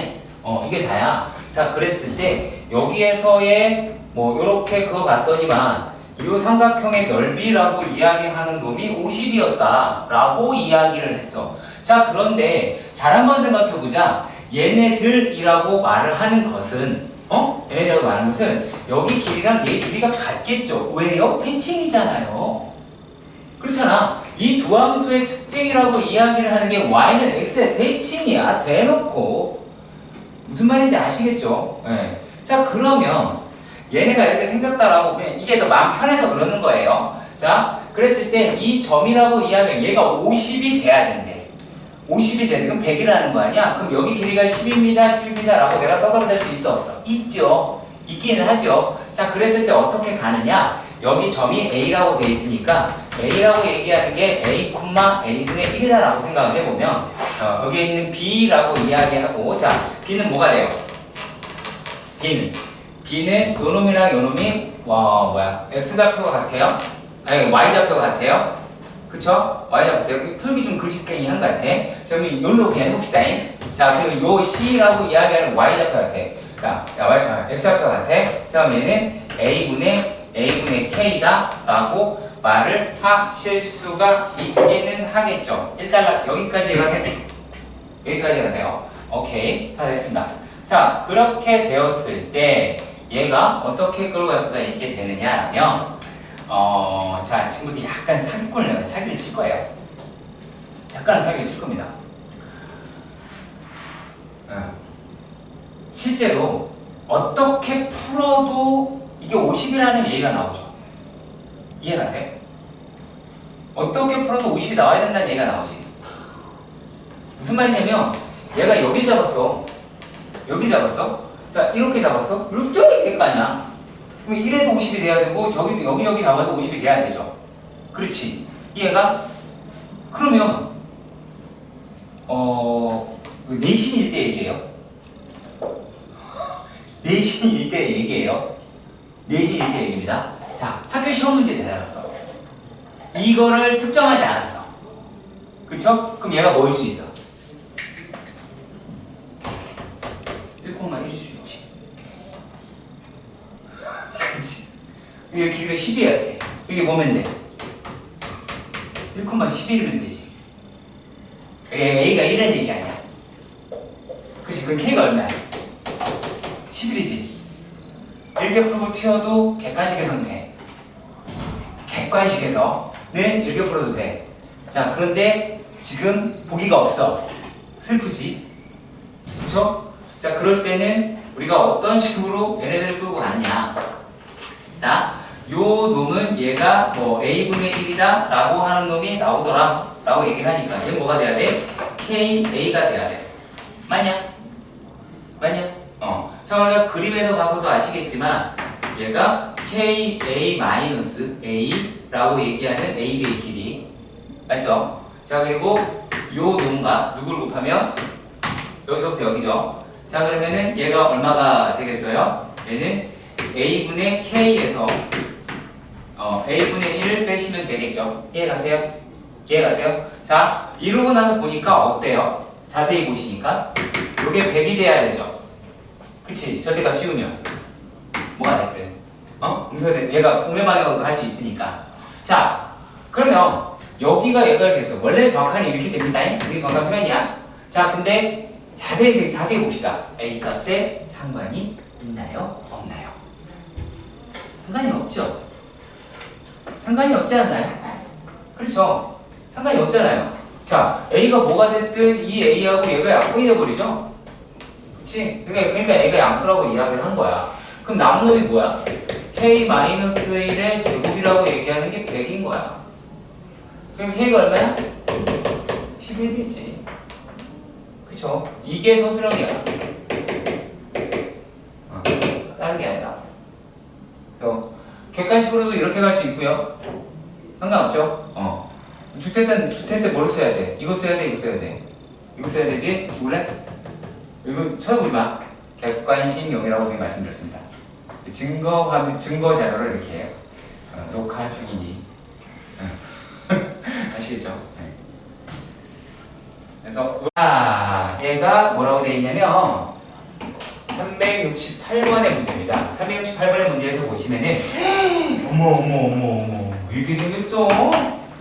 이게 다야. 자, 그랬을 때 여기에서의 뭐 이렇게 그거 봤더니만 이 삼각형의 넓이라고 이야기하는 놈이 50이었다라고 이야기를 했어. 자, 그런데 잘 한번 생각해보자. 얘네들이라고 말을 하는 것은 얘네들이라고 말하는 것은 여기 길이랑 얘 길이가 같겠죠. 왜요? 대칭이잖아요. 그렇잖아. 이 두 함수의 특징이라고 이야기를 하는 게 y는 x의 대칭이야. 대놓고. 무슨 말인지 아시겠죠? 네. 자, 그러면 얘네가 이렇게 생겼다라고 그냥 이게 더 마음 편해서 그러는 거예요. 자, 그랬을 때 이 점이라고 이야기해. 얘가 50이 돼야 된대. 50이 되는 그럼 100이라는 거 아니야? 그럼 여기 길이가 10입니다. 10입니다. 라고 내가 떠들어댈 수 있어? 없어? 있죠. 있기는 하죠. 자, 그랬을 때 어떻게 가느냐? 여기 점이 A라고 돼 있으니까 A라고 얘기하는 게 A, A분의 1이다 라고 생각을 해보면 여기에 있는 B라고 이야기하고 자, B는 뭐가 돼요? B는 요놈이랑 요놈이 X좌표가 같아요? 아니 Y좌표가 같아요? 그쵸? Y좌표 같아요. 풀기 좀 글씨깽이 한 것 같아. 자, 그럼 요로 그냥 해봅시다. 자, 그럼 요 C라고 이야기하는 Y좌표 같아. 자, X좌표 같아. 자, 그럼 얘는 A분의 K다 라고 말을 하실 수가 있기는 하겠죠. 여기까지 가세요. 오케이. 자, 됐습니다. 자, 그렇게 되었을 때 얘가 어떻게 끌어갈 수가 있게 되느냐면 자, 친구들이 약간 사기를 칠 거예요. 약간은 사기를 칠 겁니다. 실제로 어떻게 풀어도 이게 50이라는 얘기가 나오죠. 이해가세요? 어떻게 풀어도 50이 나와야 된다는 얘기가 나오지. 무슨 말이냐면 얘가 여기 잡았어. 자, 이렇게 잡았어. 이렇게 저기 될 거 아니야. 그럼 이래도 50이 돼야 되고 저기도 여기 잡아도 50이 돼야 되죠. 그렇지. 이해가? 그러면 내신일 때 얘기예요. 내신일 때 얘기입니다. 자, 학교 시험 문제 내달았어. 이거를 특정하지 않았어. 그쵸? 그럼 얘가 뭐일 수 있어? 1,1일 수 있지. 그치? 이게 길이가 10이어야 돼. 이게 뭐면 돼? 1,11이면 되지. A가 1이라는 얘기 아니야. 그치? 그럼 K가 얼마야? 11이지. 이렇게 풀고 튀어도 객관식에서는 돼. 객관식에서는 이렇게 풀어도 돼. 자, 그런데 지금 보기가 없어. 슬프지? 그쵸? 자, 그럴 때는 우리가 어떤 식으로 얘네들을 끌고 가느냐. 자, 요 놈은 얘가 뭐 a분의 1이다 라고 하는 놈이 나오더라 라고 얘기를 하니까 얘는 뭐가 돼야 돼? ka가 돼야 돼. 맞냐? 맞냐? 자, 우리가 그림에서 봐서도 아시겠지만 얘가 ka-a라고 얘기하는 a의 길이 맞죠? 자, 그리고 요 놈과 누구를 곱하면 여기서부터 여기죠. 자, 그러면은 얘가 얼마가 되겠어요? 얘는 a분의 k에서 a분의 1을 빼시면 되겠죠. 이해가세요? 이해가세요? 자, 이러고 나서 보니까 어때요? 자세히 보시니까 요게 100이 돼야 되죠. 그치? 절대값 씌우면 뭐가 됐든 음수가 얘가 공매만으로도 할 수 있으니까. 자, 그러면 여기가 얘가 이렇게 돼서 원래 정확하게 이렇게 됩니다. 이게 정답 표현이야. 자, 근데 자세히 봅시다. a 값에 상관이 있나요? 없나요? 상관이 없죠. 상관이 없지 않나요? 그렇죠. 상관이 없잖아요. 자, a가 뭐가 됐든 이 a하고 얘가 약분이 돼버리죠. 그치? 그러니까 얘가 양수라고 이야기를 한 거야. 그럼 남은 놈이 뭐야? k-1의 제곱이라고 얘기하는 게 100인 거야. 그럼 k가 얼마야? 11이겠지. 그쵸? 이게 서술형이야. 다른 게 아니라. 객관식으로도 이렇게 갈 수 있고요. 상관없죠? 주택 때 뭘 써야 돼? 이거 써야 돼? 이거 써야 돼? 이거 써야 되지? 죽을래? 이거 쳐다보지 마. 객관식용이라고 우리 말씀드렸습니다. 증거 자료를 이렇게 해요. 녹화 중이니. 아시겠죠? 네. 그래서 얘가 뭐라고 되어 있냐면 368번의 문제입니다. 368번의 문제에서 보시면은 어머 이렇게 생겼어.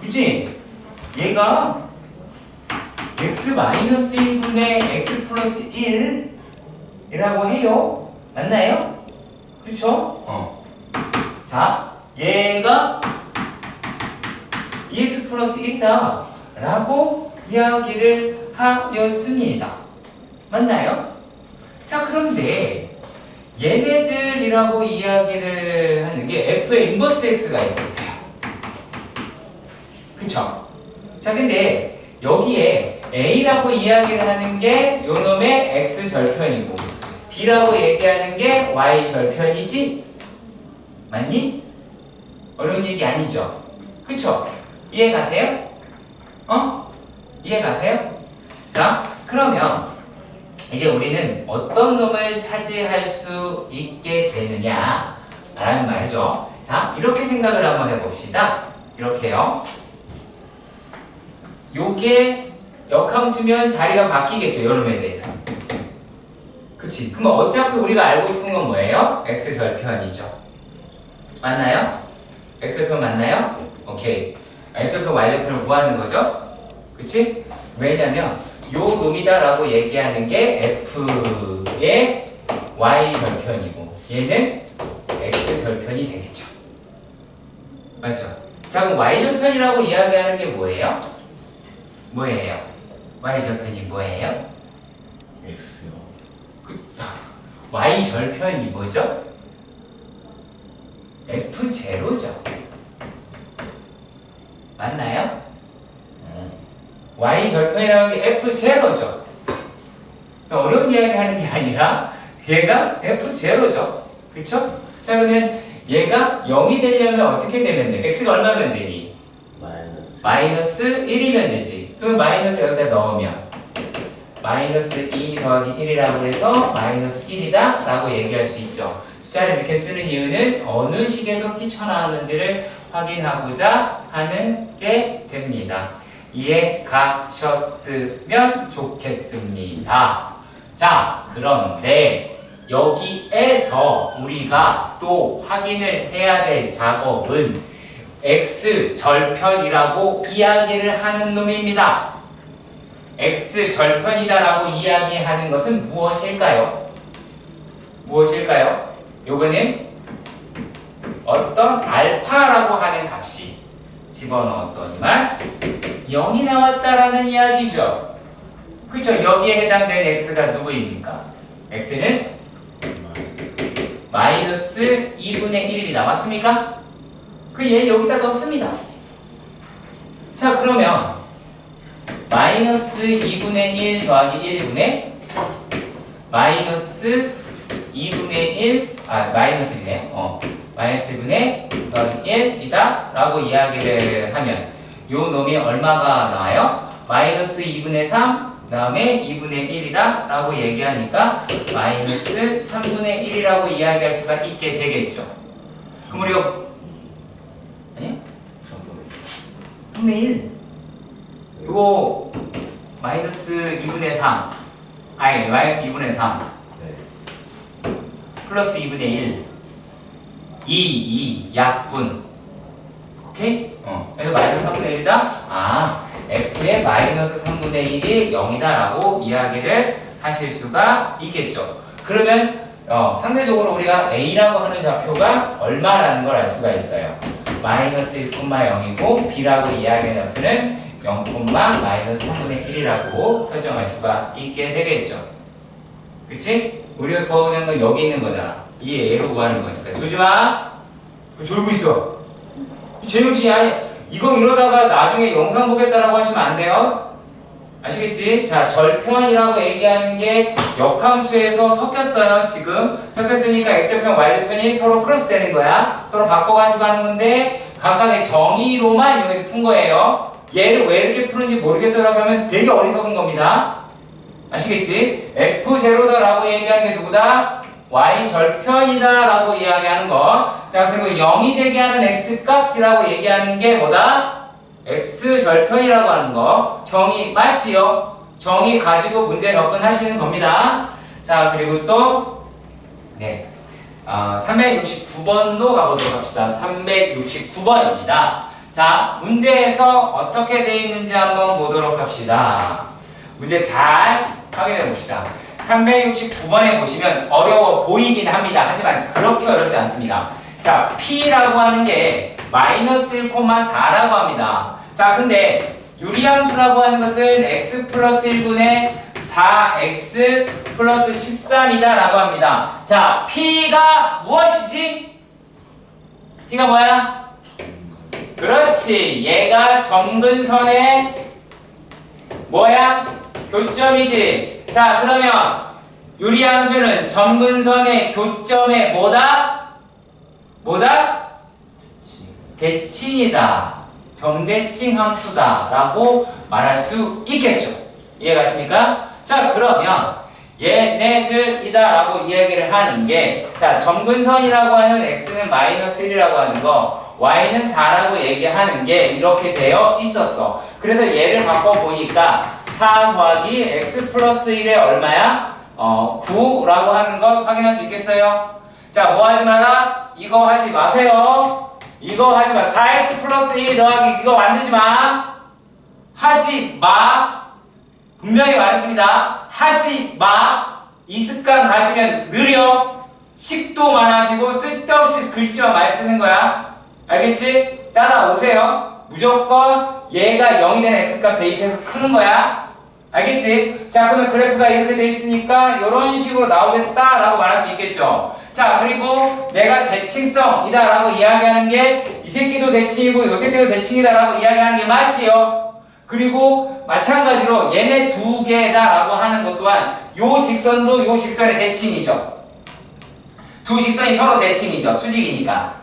그치? 얘가 x-1분의 x 플러스 1이라고 해요. 맞나요? 그렇죠? 자, 얘가 2x 플러스 1이다 라고 이야기를 하였습니다. 맞나요? 자, 그런데 얘네들이라고 이야기를 하는 게 f의 인버스 x가 있을 때요. 그쵸? 자, 근데 여기에 a라고 이야기를 하는 게 요놈의 x 절편이고 b라고 얘기하는 게 y 절편이지? 맞니? 어려운 얘기 아니죠? 그쵸? 이해 가세요? 이해 가세요? 자, 그러면 이제 우리는 어떤 놈을 차지할 수 있게 되느냐 라는 말이죠. 자, 이렇게 생각을 한번 해봅시다. 이렇게요. 요게 역함수면 자리가 바뀌겠죠. 요놈에 대해서. 그치? 그럼 어차피 우리가 알고 싶은 건 뭐예요? x절편이죠. 맞나요? x절편 맞나요? 오케이. x절편 y절편을 구하는 거죠? 그치? 왜냐면 요 놈이다 라고 얘기하는 게 f의 y절편이고 얘는 x절편이 되겠죠. 맞죠? 자, 그럼 y절편이라고 이야기하는 게 뭐예요? 뭐예요? y절편이 뭐예요? X요. y절편이 뭐죠? f0죠. 맞나요? y절편이라는 게 f0죠. 어려운 이야기 하는 게 아니라 얘가 f0죠. 그쵸? 자, 그러면 얘가 0이 되려면 어떻게 되면 돼? x가 얼마면 되니? 마이너스 1이면 되지. 그러면 마이너스 여기다 넣으면 마이너스 2 더하기 1이라고 해서 마이너스 1이다 라고 얘기할 수 있죠. 숫자를 이렇게 쓰는 이유는 어느 식에서 튀쳐나오는지를 확인하고자 하는 게 됩니다. 이해 가셨으면 좋겠습니다. 자, 그런데 여기에서 우리가 또 확인을 해야 될 작업은 x절편이라고 이야기를 하는 놈입니다. x절편이다라고 이야기하는 것은 무엇일까요? 무엇일까요? 요거는 어떤 알파라고 하는 값이 집어넣었더니만 0이 나왔다라는 이야기죠. 그쵸? 여기에 해당되는 x가 누구입니까? x는 마이너스 2분의 1이 나왔습니까? 그 얘 여기다 넣습니다. 자, 그러면 마이너스 2분의 1 더하기 1분의 마이너스 2분의 1, 마이너스 1이네. 마이너스 1분의 더하기 1이다 라고 이야기를 하면 요 놈이 얼마가 나와요? 마이너스 2분의 3, 그 다음에 2분의 1이다 라고 얘기하니까 마이너스 3분의 1이라고 이야기할 수가 있게 되겠죠. 그럼 우리가 아니요? 3분의 1 이거 마이너스 2분의 3 마이너스 2분의 3 플러스 2분의 1 2 약분 오케이? 그래서 마이너스 3분의 1이다? f의 마이너스 3분의 1이 0이다 라고 이야기를 하실 수가 있겠죠. 그러면 상대적으로 우리가 a라고 하는 좌표가 얼마라는 걸 알 수가 있어요. 마이너스 1,0이고 b라고 이야기하는 좌표는 0, 마이너스 3분의 1이라고 설정할 수가 있게 되겠죠. 그치? 우리가 거는 건 여기 있는 거잖아. 이 a로 구하는 거니까. 조지마! 졸고 있어. 재용진이 아니, 이거 이러다가 나중에 영상 보겠다라고 하시면 안 돼요. 아시겠지? 자, 절편이라고 얘기하는 게 역함수에서 섞였어요. 지금 섞였으니까 x편, y편이 서로 크로스 되는 거야. 서로 바꿔가지고 하는 건데 각각의 정의로만 이용해서 푼 거예요. 얘를 왜 이렇게 푸는지 모르겠어라고 하면 되게 어리석은 겁니다. 아시겠지? f0다 라고 얘기하는 게 누구다? y 절편이다 라고 이야기하는 거. 자, 그리고 0이 되게 하는 x값이라고 얘기하는 게 뭐다? x 절편이라고 하는 거. 정의 맞지요? 정의 가지고 문제 접근하시는 겁니다. 자, 그리고 또 369번도 가보도록 합시다. 369번입니다. 자, 문제에서 어떻게 되어 있는지 한번 보도록 합시다. 문제 잘 확인해 봅시다. 369번에 보시면 어려워 보이긴 합니다. 하지만 그렇게 어렵지 않습니다. 자, P라고 하는 게 마이너스 1,4라고 합니다. 자, 근데 유리함수라고 하는 것은 x 플러스 1분의 4x 플러스 13이다 라고 합니다. 자, P가 무엇이지? P가 뭐야? 그렇지. 얘가 점근선의 뭐야? 교점이지. 자, 그러면 유리함수는 점근선의 교점의 뭐다? 대칭이다. 점대칭 함수다 라고 말할 수 있겠죠. 이해가십니까? 자, 그러면 얘네들이다 라고 이야기를 하는 게, 자, 점근선이라고 하는 x는 마이너스 1이라고 하는 거, y는 4라고 얘기하는 게 이렇게 되어 있었어. 그래서 얘를 바꿔보니까 4 더하기 x 플러스 1에 얼마야? 9라고 하는 거 확인할 수 있겠어요? 자, 뭐 하지 마라? 이거 하지 마세요. 이거 하지 마. 4x 플러스 1 더하기 이거 만들지 마. 하지 마. 분명히 말했습니다. 하지 마. 이 습관 가지면 느려. 식도 많아지고 쓸데없이 글씨만 많이 쓰는 거야. 알겠지? 따라오세요. 무조건 얘가 0이 되는 x값 대입해서 크는 거야. 알겠지? 자, 그러면 그래프가 이렇게 돼 있으니까 이런 식으로 나오겠다라고 말할 수 있겠죠. 자, 그리고 내가 대칭성이다 라고 이야기하는 게 이 새끼도 대칭이고 이 새끼도 대칭이다 라고 이야기하는 게 맞지요. 그리고 마찬가지로 얘네 두 개다 라고 하는 것 또한 요 직선도 요 직선의 대칭이죠. 두 직선이 서로 대칭이죠. 수직이니까.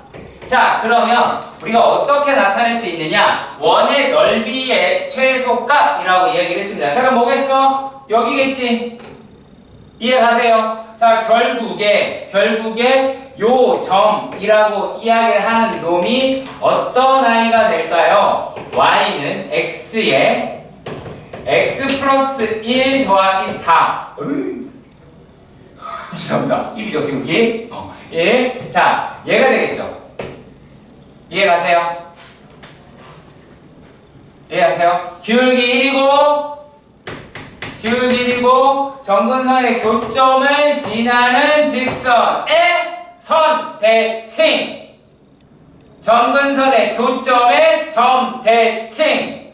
자, 그러면 우리가 어떻게 나타낼 수 있느냐? 원의 넓이의 최소값이라고 이야기를 했습니다. 잠깐 뭐겠어? 여기겠지? 이해가세요? 자, 결국에 요 점이라고 이야기를 하는 놈이 어떤 아이가 될까요? y는 x에 x 플러스 1 더하기 4. 죄송합니다. 입이 적힌 예. 자, 얘가 되겠죠? 이해가세요? 기울기 1이고 점근선의 교점을 지나는 직선의 선대칭. 점근선의 교점의 점대칭.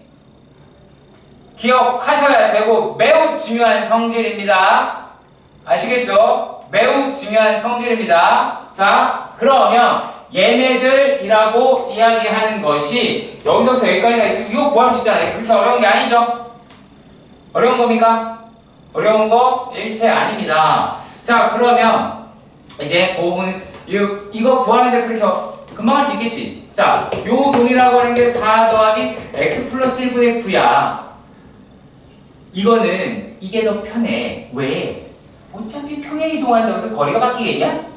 기억하셔야 되고 매우 중요한 성질입니다. 아시겠죠? 매우 중요한 성질입니다. 자, 그러면 얘네들이라고 이야기하는 것이 여기서부터 여기까지 이거 구할 수 있잖아요. 그렇게 어려운 게 아니죠? 어려운 겁니까? 어려운 거 일체 아닙니다. 자, 그러면 이제 그 부분 이거 구하는데 그렇게 금방 할 수 있겠지? 자, 요 놈이라고 하는 게 4 더하기 x 플러스 1분의 9야. 이거는 이게 더 편해. 왜? 어차피 평행 이동한다고 해서 거리가 바뀌겠냐?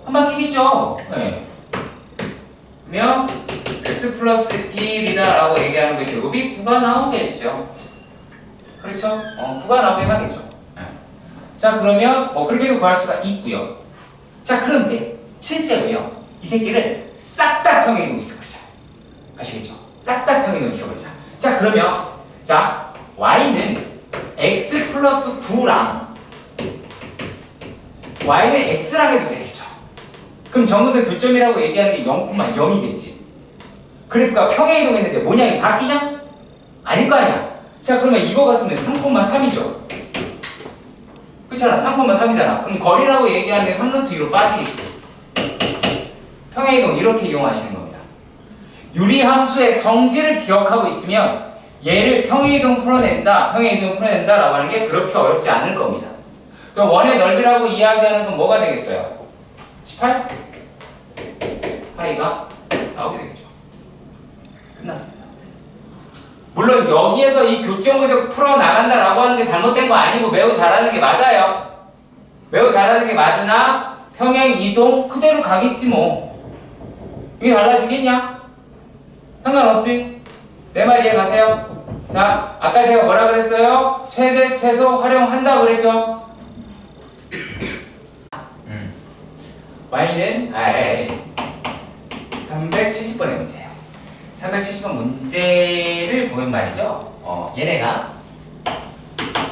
안 바뀌겠죠? 네. 그러면 x 플러스 1이다 라고 얘기하는 그 제곱이 9가 나오겠죠. 그렇죠? 9가 나오게 하겠죠. 네. 자, 그러면 그렇게도 구할 수가 있고요. 자, 그런데 실제로요, 이 새끼를 싹 다 평행 이동시켜버리자. 아시겠죠? 싹 다 평행 이동시켜버리자. 자, 그러면 자, y는 x 플러스 9랑 y는 x랑 해도 되겠죠. 그럼 정근선 교점이라고 얘기하는 게 0,0이겠지. 그래프가 평행 이동했는데 모양이 바뀌냐? 아닐 거 아니야. 자, 그러면 이거 갔으면 3,3이죠. 그렇잖아. 3,3이잖아. 그럼 거리라고 얘기하는 게 3루트 2로 빠지겠지. 평행 이동 이렇게 이용하시는 겁니다. 유리함수의 성질을 기억하고 있으면 얘를 평행 이동 풀어낸다 라고 하는 게 그렇게 어렵지 않을 겁니다. 그럼 원의 넓이라고 이야기하는 건 뭐가 되겠어요? 18? 파이가 나오게 되겠죠. 끝났습니다. 물론 여기에서 이 교점에서 풀어나간다라고 하는 게 잘못된 거 아니고 매우 잘하는 게 맞아요. 매우 잘하는 게 맞으나 평행 이동 그대로 가겠지 뭐. 이게 달라지겠냐? 상관없지? 내 말 이해 가세요? 자, 아까 제가 뭐라 그랬어요? 최대 최소 활용한다 그랬죠? y는 370번의 문제예요. 370번 문제를 보면 말이죠. 얘네가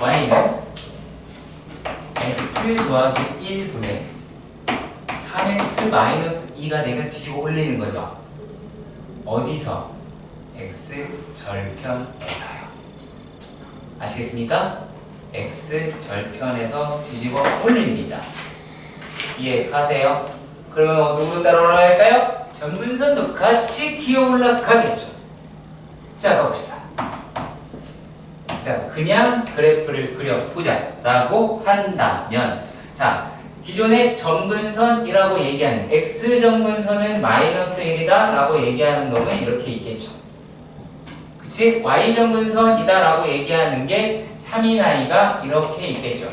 y는 x 더하기 1분의 3x 마이너스 2가 되니까 뒤집어 올리는 거죠. 어디서? x 절편에서요. 아시겠습니까? x 절편에서 뒤집어 올립니다. 이해가세요? 그러면 누구 따라 올라갈까요? 점근선도 같이 기어 올라가겠죠. 자, 가봅시다. 자, 그냥 그래프를 그려보자 라고 한다면, 자, 기존의 점근선이라고 얘기하는 x점근선은 마이너스 1이다 라고 얘기하는 놈은 이렇게 있겠죠. 그치? y점근선이다 라고 얘기하는 게 3인이가 이렇게 있겠죠.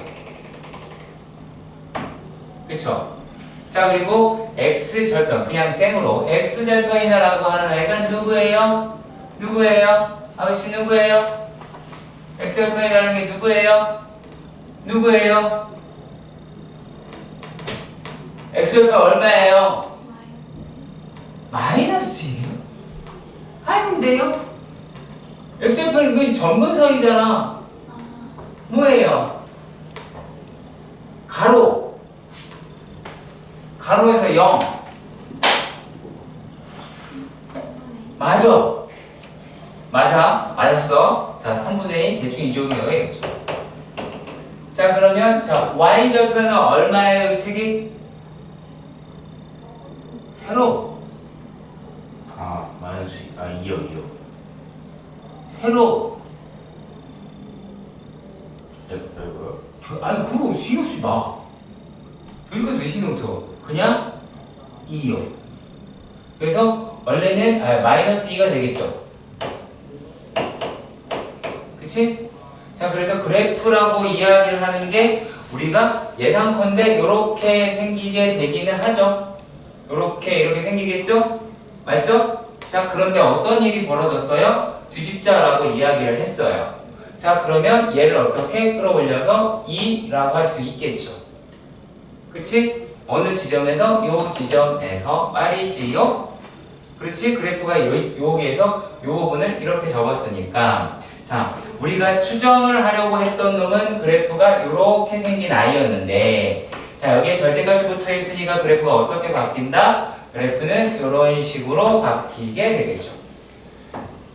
그쵸? 자, 그리고 x절편, 그냥 생으로 x절편이다 라고 하는 아이가 누구예요? 누구예요? 아저씨 누구예요? x절편이라는 게 누구예요? 누구예요? x절편 얼마예요? 마이너스예요? 아닌데요? x절편이 그건 점근선이잖아. 뭐예요? 가로에서 0. 맞았어. 자, 3분의 2 대충 이 정도 되겠죠. 자, 그러면 자, y절편은 얼마예요, 유택이? 세로. 마이너스 2요. 세로. 뭐요? 아니, 그거 신경 쓰지 마. 여기까지 왜 신경 써? 그냥 2요. 그래서 원래는 마이너스 2가 되겠죠. 그치? 자, 그래서 그래프라고 이야기를 하는 게 우리가 예상컨대 이렇게 생기게 되기는 하죠. 이렇게 생기겠죠? 맞죠? 자, 그런데 어떤 일이 벌어졌어요? 뒤집자라고 이야기를 했어요. 자, 그러면 얘를 어떻게 끌어올려서 2라고 할 수 있겠죠. 그치? 어느 지점에서? 요 지점에서 말이지요. 그렇지? 그래프가 여기에서 요 부분을 이렇게 적었으니까, 자, 우리가 추정을 하려고 했던 놈은 그래프가 이렇게 생긴 아이였는데, 자, 여기에 절대값이 붙어 있으니까 그래프가 어떻게 바뀐다? 그래프는 이런 식으로 바뀌게 되겠죠.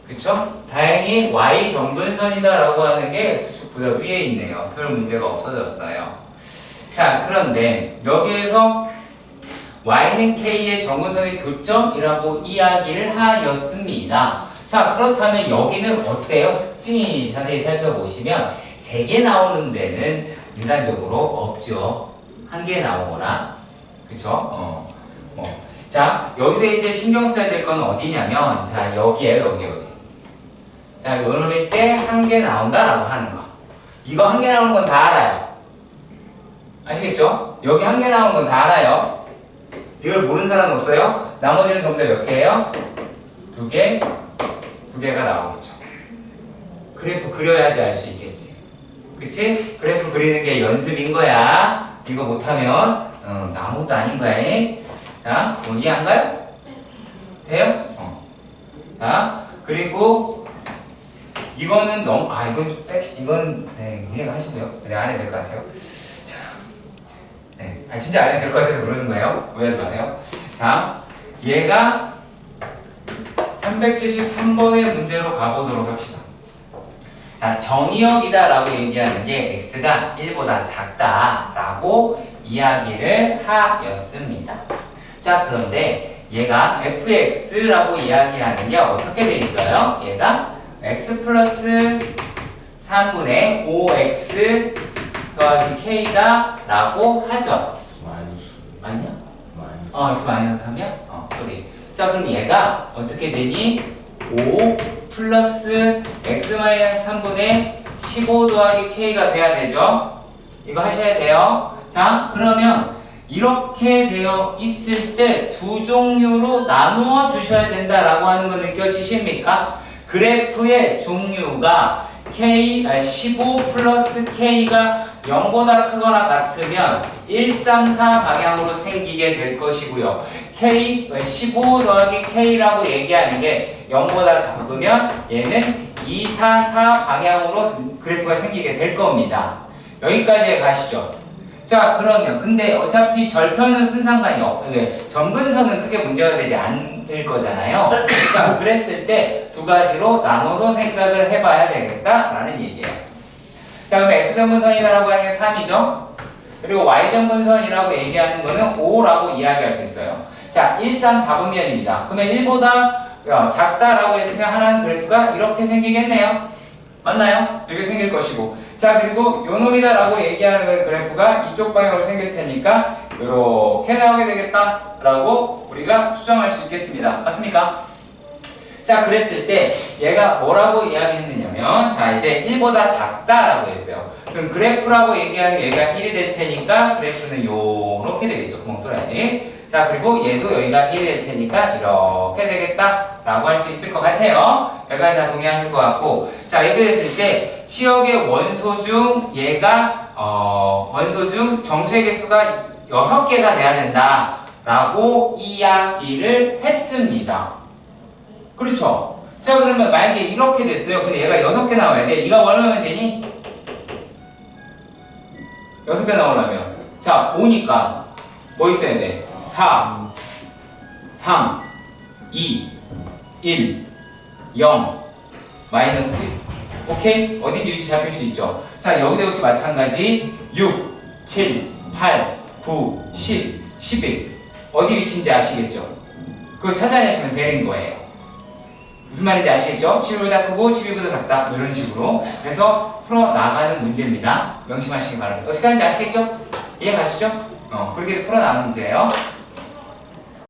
그쵸? 다행히 y 점근선이다 라고 하는 게 x축보다 위에 있네요. 별 문제가 없어졌어요. 자, 그런데 여기에서 y는 k의 정근선의 교점이라고 이야기를 하였습니다. 자, 그렇다면 여기는 어때요? 특징이 자세히 살펴보시면 3개 나오는 데는 일반적으로 없죠. 1개 나오거나, 그쵸? 자, 여기서 이제 신경 써야 될 건 어디냐면, 자, 여기에요, 여기. 자, 요놈일 때 1개 나온다라고 하는 거. 이거 1개 나오는 건 다 알아요. 아시겠죠? 여기 1개 나오는 건 다 알아요. 이걸 모르는 사람은 없어요? 나머지는 전부 다 몇 개예요? 2개, 2개가 나오겠죠. 그래프 그려야지 알 수 있겠지. 그치? 그래프 그리는 게 연습인 거야. 이거 못하면 아무것도 아닌 거야. 자, 이해한가요? 돼요? 자, 그리고 이거는 너무 이건 좀 이건 이해가 하시고요. 내가 안 해도 될 것 같아요. 자, 진짜 안 해도 될 것 같아서 그러는 거예요. 오해하지 마세요. 자, 얘가 373번의 문제로 가보도록 합시다. 자, 정의역이다라고 얘기하는 게 x가 1보다 작다라고 이야기를 하였습니다. 자, 그런데 얘가 fx라고 이야기하는 게 어떻게 돼 있어요? 얘가 x 플러스 3분의 5x 더하기 k다 라고 하죠. 아니야? x 마이너스 3이야? 소리. 자, 그럼 얘가 어떻게 되니? 5 플러스 x 마이너스 3분의 15 더하기 k가 돼야 되죠? 이거 하셔야 돼요. 자, 그러면 이렇게 되어 있을 때 2종류로 나누어 주셔야 된다라고 하는 거 느껴지십니까? 그래프의 종류가 15 플러스 k가 0보다 크거나 같으면 1, 3, 4 방향으로 생기게 될 것이고요. 15 더하기 k라고 얘기하는 게 0보다 작으면 얘는 2, 4, 4 방향으로 그래프가 생기게 될 겁니다. 여기까지 가시죠. 자, 그러면 근데 어차피 절편은 큰 상관이 없는데 점근선은 크게 문제가 되지 않을 거잖아요. 자, 그랬을 때 두 가지로 나눠서 생각을 해봐야 되겠다라는 얘기예요. 자, 그럼 x점근선이라고 하는 게 3이죠. 그리고 y점근선이라고 얘기하는 거는 5라고 이야기할 수 있어요. 자, 1, 3, 4분면입니다. 그러면 1보다 작다라고 했으면 하나는 그래프가 이렇게 생기겠네요. 맞나요? 이렇게 생길 것이고. 자, 그리고 요 놈이다라고 얘기하는 그래프가 이쪽 방향으로 생길 테니까 이렇게 나오게 되겠다라고 우리가 추정할 수 있겠습니다. 맞습니까? 자, 그랬을 때 얘가 뭐라고 이야기했느냐면, 자, 이제 1보다 작다라고 했어요. 그럼 그래프라고 얘기하는 얘가 1이 될 테니까 그래프는 요렇게 되겠죠. 구멍 뚫어야지. 자, 그리고 얘도 여기가 1이 될 테니까 이렇게 되겠다라고 할 수 있을 것 같아요. 여기까지 다 동의하실 것 같고. 자, 이렇게 됐을 때 치역의 원소 중 얘가 원소 중 정수의 개수가 6개가 돼야 된다라고 이야기를 했습니다. 그렇죠? 자, 그러면 만약에 이렇게 됐어요. 근데 얘가 6개 나와야 돼. 이가 얼마면 되니? 6개 나오려면. 자, 5니까 뭐 있어야 돼? 4, 3, 2, 1, 0, 마이너스 1. 오케이? 어디든지 위치 잡힐 수 있죠? 자, 여기도 역시 마찬가지. 6, 7, 8, 9, 10, 11. 어디 위치인지 아시겠죠? 그거 찾아내시면 되는 거예요. 무슨 말인지 아시겠죠? 11보다 크고 12보다 작다 이런 식으로. 그래서 풀어나가는 문제입니다. 명심하시기 바랍니다. 어떻게 하는지 아시겠죠? 이해 가시죠? 그렇게 풀어나가는 문제예요.